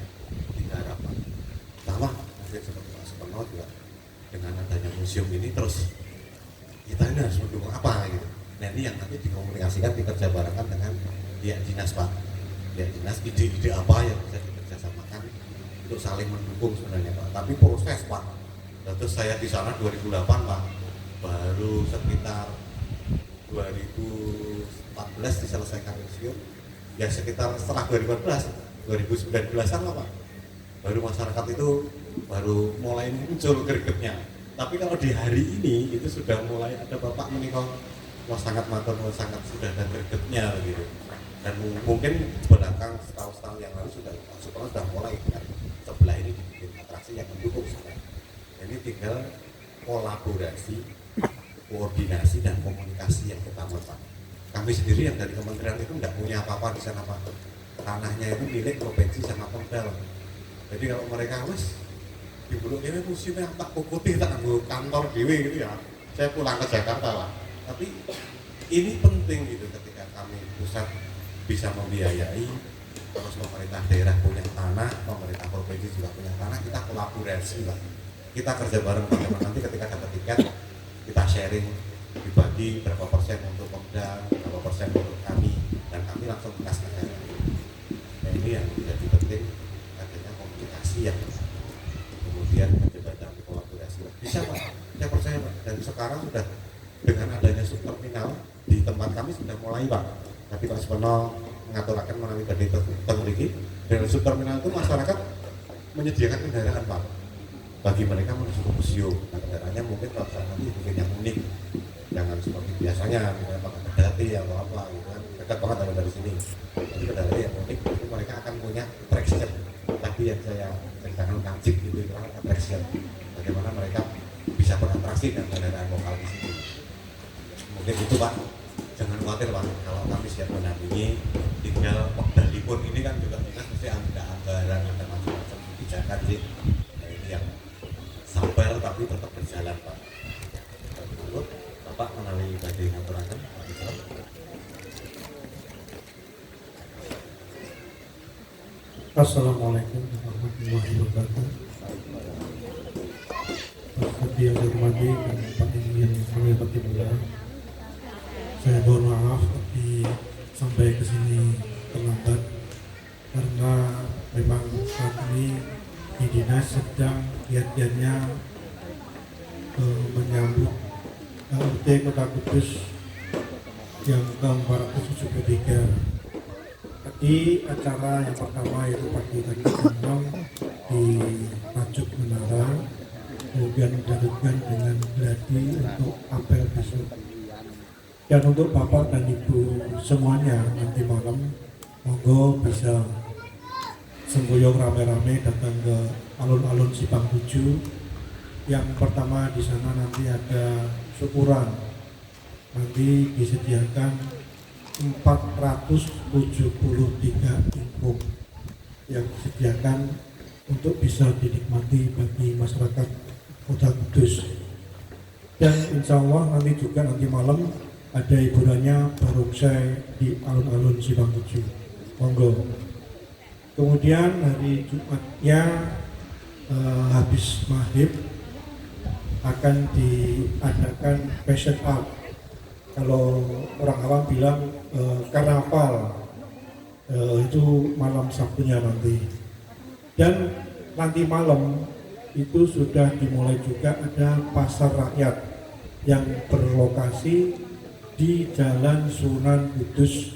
kita harapkan. Sama mungkin seperti Pak Suparno juga dengan adanya museum ini terus kita ini harus mendukung apa gitu. Nah ini yang nanti dikomunikasikan, dikerja barengkan dengan pihak dinas Pak. Pihak dinas ide-ide apa yang bisa dikerjasamakan untuk saling mendukung sebenarnya Pak. Tapi proses Pak. Terus saya di sana 2008 Pak, baru sekitar 2014 diselesaikan museum. Ya sekitar setelah 2019-an lah Pak, baru masyarakat itu baru mulai muncul gregetnya. Tapi kalau di hari ini itu sudah mulai ada Bapak menikah, wah sangat matur, sangat sudah ada gregetnya gitu. Dan mungkin belakang setahun yang lalu sudah mulai kan sebelah ini dibikin atraksi yang mendukung sebenarnya. Ini tinggal kolaborasi, koordinasi dan komunikasi yang kita mau Pak. Kami sendiri yang dari kementerian itu tidak punya apa-apa di sana Pak. Tanahnya itu milik provinsi sama Pemdal. Jadi kalau mereka di Bulog ini musimnya tak kukuti, tak ambil kantor dewe gitu ya, saya pulang ke Jakarta lah. Tapi ini penting gitu ketika kami pusat bisa membiayai, terus pemerintah daerah punya tanah, pemerintah provinsi juga punya tanah, kita kolaborasi lah. Kita kerja bareng bagaimana nanti ketika dapat tiket kita sharing, dibagi berapa persen untuk Pemda, berapa persen untuk kami, dan kami langsung kas negara. Nah ini yang menjadi penting, adanya komunikasi yang kemudian menjadi kolaborasi. Bisa Pak, saya percaya Pak. Dan sekarang sudah dengan adanya subterminal di tempat kami sudah mulai Pak. Tapi Pak Suparno mengaturkan melalui dari teknologi dengan subterminal itu masyarakat menyediakan kendaraan Pak bagi mereka menuju ke museum. Nah kendaraannya mungkin kalau nanti mungkin yang unik, jangan seperti biasanya misalnya pakai pedati atau apa gitu kan, dekat banget dari sini. Jadi kendaraan yang unik itu mereka akan punya attraction. Tapi yang saya ceritakan kancik gitu itu kan attraction. Bagaimana mereka bisa beratraksi dengan kendaraan lokal di sini. Mungkin itu Pak. jangan khawatir Pak, kalau kami siap mendampingi, tinggal wakdalipun ini kan juga kita mesti ada anggaran, ada macam-macam kebijakan sih. Nah, ini yang sabar tapi tetap berjalan Pak. Lalu Bapak melalui badai ngaturankan Pak Islam. Assalamualaikum warahmatullahi wabarakatuh. Seperti yang saya hormati dan Pak Ini yang kami hormati pula, saya mohon maaf tapi sampai ke sini terlambat karena memang saat ini di dinas sedang giat-giatnya menyambut HUT Kota Kudus yang ke-473. Tadi acara yang pertama itu pagi tadi memang di Tajuk Menara, kemudian dilanjutkan dengan gladi untuk apel besok. Dan untuk Bapak dan Ibu semuanya nanti malam, monggo bisa semboyong rame-rame datang ke alun-alun Simpang 7. Yang pertama di sana nanti ada syukuran, nanti disediakan 473 info yang disediakan untuk bisa dinikmati bagi masyarakat Kota Kudus. Dan insya Allah nanti malam ada hiburannya barongsai di alun-alun Simpang 7. Monggo. Kemudian hari Jumatnya habis maghrib akan diadakan fashion art. Kalau orang awam bilang karnaval, itu malam Sabtunya nanti. Dan nanti malam itu sudah dimulai juga ada pasar rakyat yang berlokasi di Jalan Sunan Kudus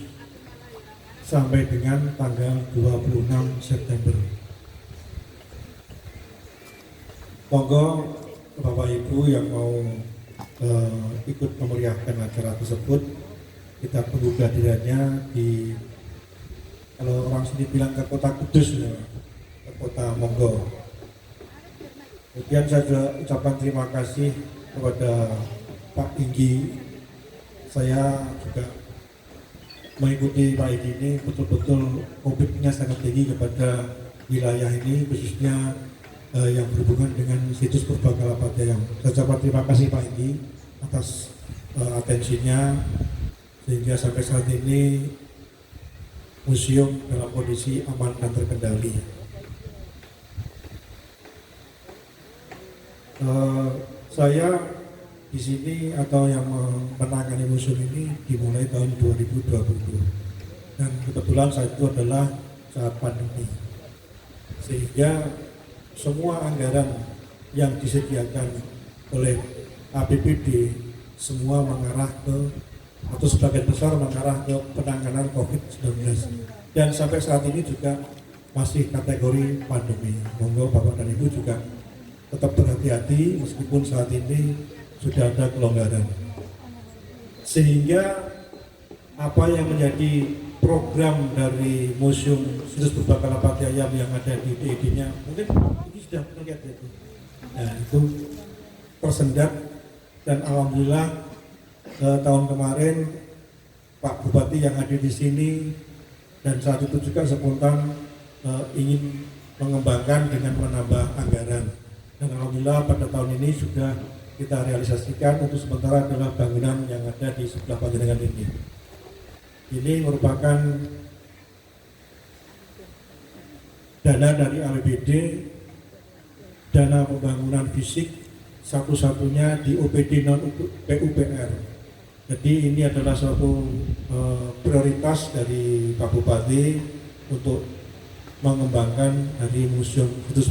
sampai dengan tanggal 26 September. Monggo Bapak Ibu yang mau ikut memeriahkan acara tersebut, kita tunggu kehadirannya di, kalau orang sini bilang ke Kota Kudus ya, ke Kota Monggo. Kemudian saya juga ucapkan terima kasih kepada Pak Inggi. Saya juga mengikuti Pak Inggi ini betul-betul komitmennya sangat tinggi kepada wilayah ini, khususnya yang berhubungan dengan situs Purbakala Pati Ayam. Saya ucapkan terima kasih Pak Inggi atas atensinya, sehingga sampai saat ini museum dalam kondisi aman dan terkendali. Saya di sini atau yang menangani museum ini dimulai tahun 2020 dan kebetulan saat itu adalah saat pandemi, sehingga semua anggaran yang disediakan oleh APBD semua mengarah ke, atau sebagian besar mengarah ke penanganan COVID-19, dan sampai saat ini juga masih kategori pandemi. Monggo Bapak dan Ibu juga tetap berhati-hati meskipun saat ini sudah ada kelonggaran, sehingga apa yang menjadi program dari Museum Situs Purbakala Pati Ayam yang ada di DID-nya, mungkin ini sudah terlihat ya. Nah, itu tersendat, dan alhamdulillah tahun kemarin Pak Bupati yang hadir di sini dan saat itu juga spontan ingin mengembangkan dengan menambah anggaran, dan alhamdulillah pada tahun ini sudah kita realisasikan. Untuk sementara adalah bangunan yang ada di sebelah panjenengan ini. Ini merupakan dana dari APBD, dana pembangunan fisik satu-satunya di OPD non PUPR. Jadi ini adalah suatu prioritas dari Pak Bupati untuk mengembangkan dari Museum Situs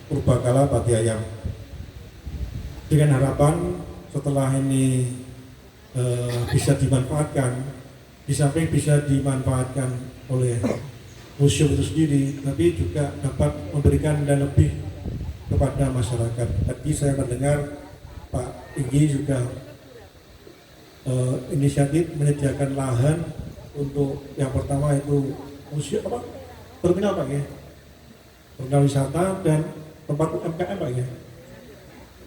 Purbakala Pati Ayam. Dengan harapan setelah ini bisa dimanfaatkan, di samping bisa dimanfaatkan oleh museum itu sendiri, tapi juga dapat memberikan dan lebih kepada masyarakat. Tadi saya mendengar Pak Inggi juga inisiatif menyediakan lahan untuk yang pertama itu museum apa? Terminal Pak ya? Terminal wisata dan tempat UMKM Pak ya?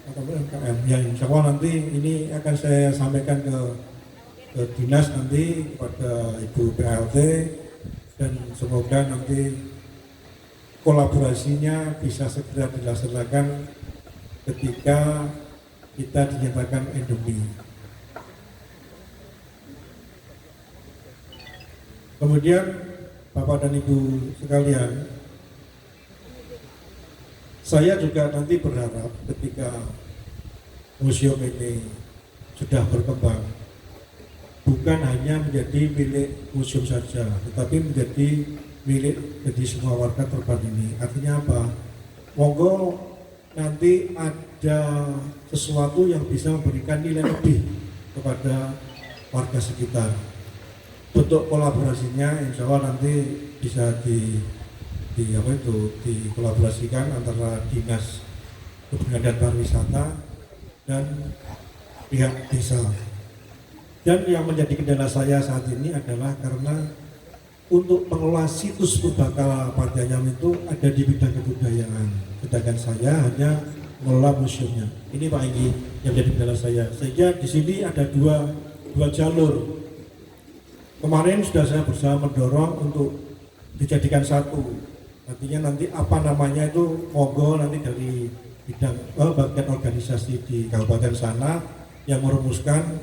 Atau UMKM. Ya insya Allah nanti ini akan saya sampaikan ke dinas nanti kepada Ibu PLT, dan semoga nanti kolaborasinya bisa segera dilaksanakan ketika kita dinyatakan endemi. Kemudian Bapak dan Ibu sekalian, saya juga nanti berharap ketika museum ini sudah berkembang, bukan hanya menjadi milik museum saja, tetapi menjadi milik bagi semua warga Terban ini. Artinya apa? Monggo nanti ada sesuatu yang bisa memberikan nilai lebih kepada warga sekitar. Bentuk kolaborasinya insya Allah nanti bisa dikolaborasikan antara Dinas Kebudayaan dan Pariwisata dan pihak desa. Dan yang menjadi kendala saya saat ini adalah karena untuk pengelola situs Purbakala Pati Ayam itu ada di bidang kebudayaan, sedangkan saya hanya mengelola museumnya. Ini Pak Inggi yang menjadi kendala saya. Sehingga di sini ada dua jalur. Kemarin sudah saya berusaha mendorong untuk dijadikan satu. Artinya nanti apa namanya itu monggo nanti dari bidang bagian organisasi di kabupaten sana yang merumuskan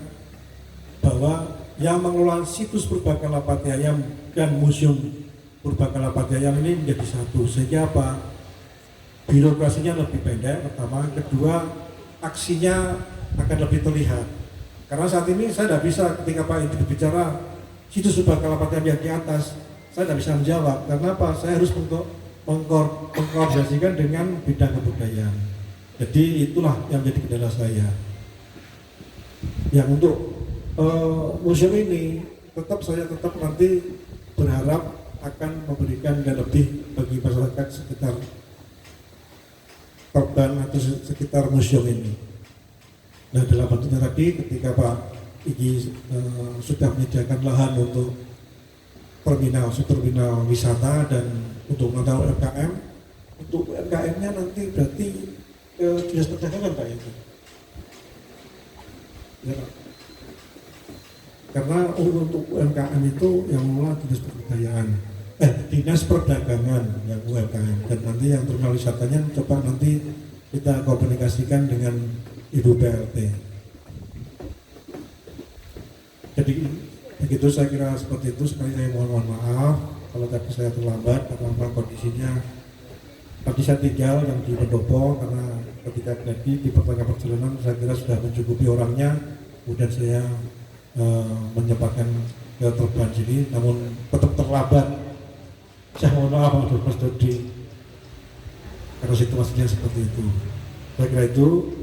bahwa yang mengelola situs Purbakala Pati Ayam dan Museum Purbakala Pati Ayam ini menjadi satu. Sehingga apa? Birokrasinya lebih pendek pertama, kedua aksinya akan lebih terlihat. Karena saat ini saya tidak bisa ketika Pak Indri berbicara situs Purbakala Pati Ayam yang di atas, saya tidak bisa menjawab. Karena apa? Saya harus mengkoordinasikan dengan bidang kebudayaan. Jadi itulah yang menjadi kendala saya. Yang untuk museum ini saya tetap nanti berharap akan memberikan nilai lebih bagi masyarakat sekitar Terban atau sekitar museum ini. Nah, dalam bentuknya tadi ketika Pak Igi sudah menyediakan lahan untuk terminal wisata dan untuk menata UMKM, untuk UMKM-nya nanti berarti Dinas Perdagangan Pak itu. Ya, Pak. Karena untuk UMKM itu yang mengelola Dinas Perdagangan yang UMKM, dan nanti yang terminal wisatanya coba nanti kita komunikasikan dengan Ibu PLT. Jadi begitu, saya kira seperti itu. Sekali saya mohon maaf kalau tadi saya terlambat karena kondisinya tadi saya tinggal yang di Pendopo, karena ketika tadi di pertengahan perjalanan saya kira sudah mencukupi orangnya, kemudian saya menyempatkan ke Terban sini, namun tetap terlambat. Saya mohon maaf Mas Dodi karena situasinya seperti itu. Saya kira itu.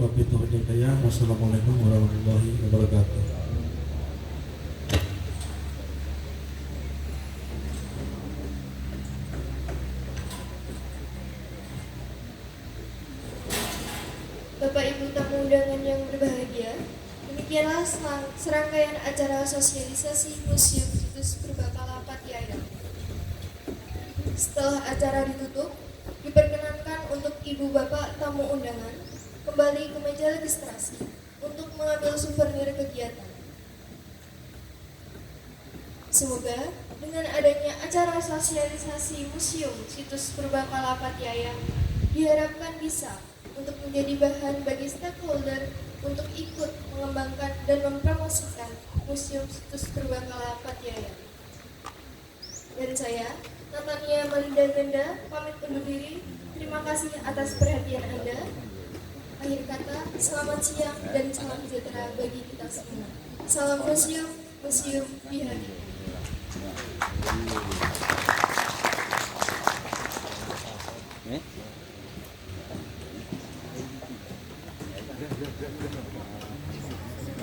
Wassalamualaikum warahmatullahi wabarakatuh. Bapak Ibu tamu undangan yang berbahagia, demikianlah serangkaian acara sosialisasi Museum Situs Purbakala Pati Ayam. Setelah acara ditutup, diperkenankan untuk Ibu Bapak tamu undangan kembali ke meja registrasi untuk mengambil souvenir kegiatan. Semoga dengan adanya acara sosialisasi Museum Situs Purbakala Pati Ayam diharapkan bisa untuk menjadi bahan bagi stakeholder untuk ikut mengembangkan dan mempromosikan Museum Situs Purbakala Pati Ayam. Dan saya, Natania Malinda Ganda, pamit undur diri. Terima kasih atas perhatian Anda. Akhir kata, selamat siang dan salam sejahtera bagi kita semua. Salam museum di hati.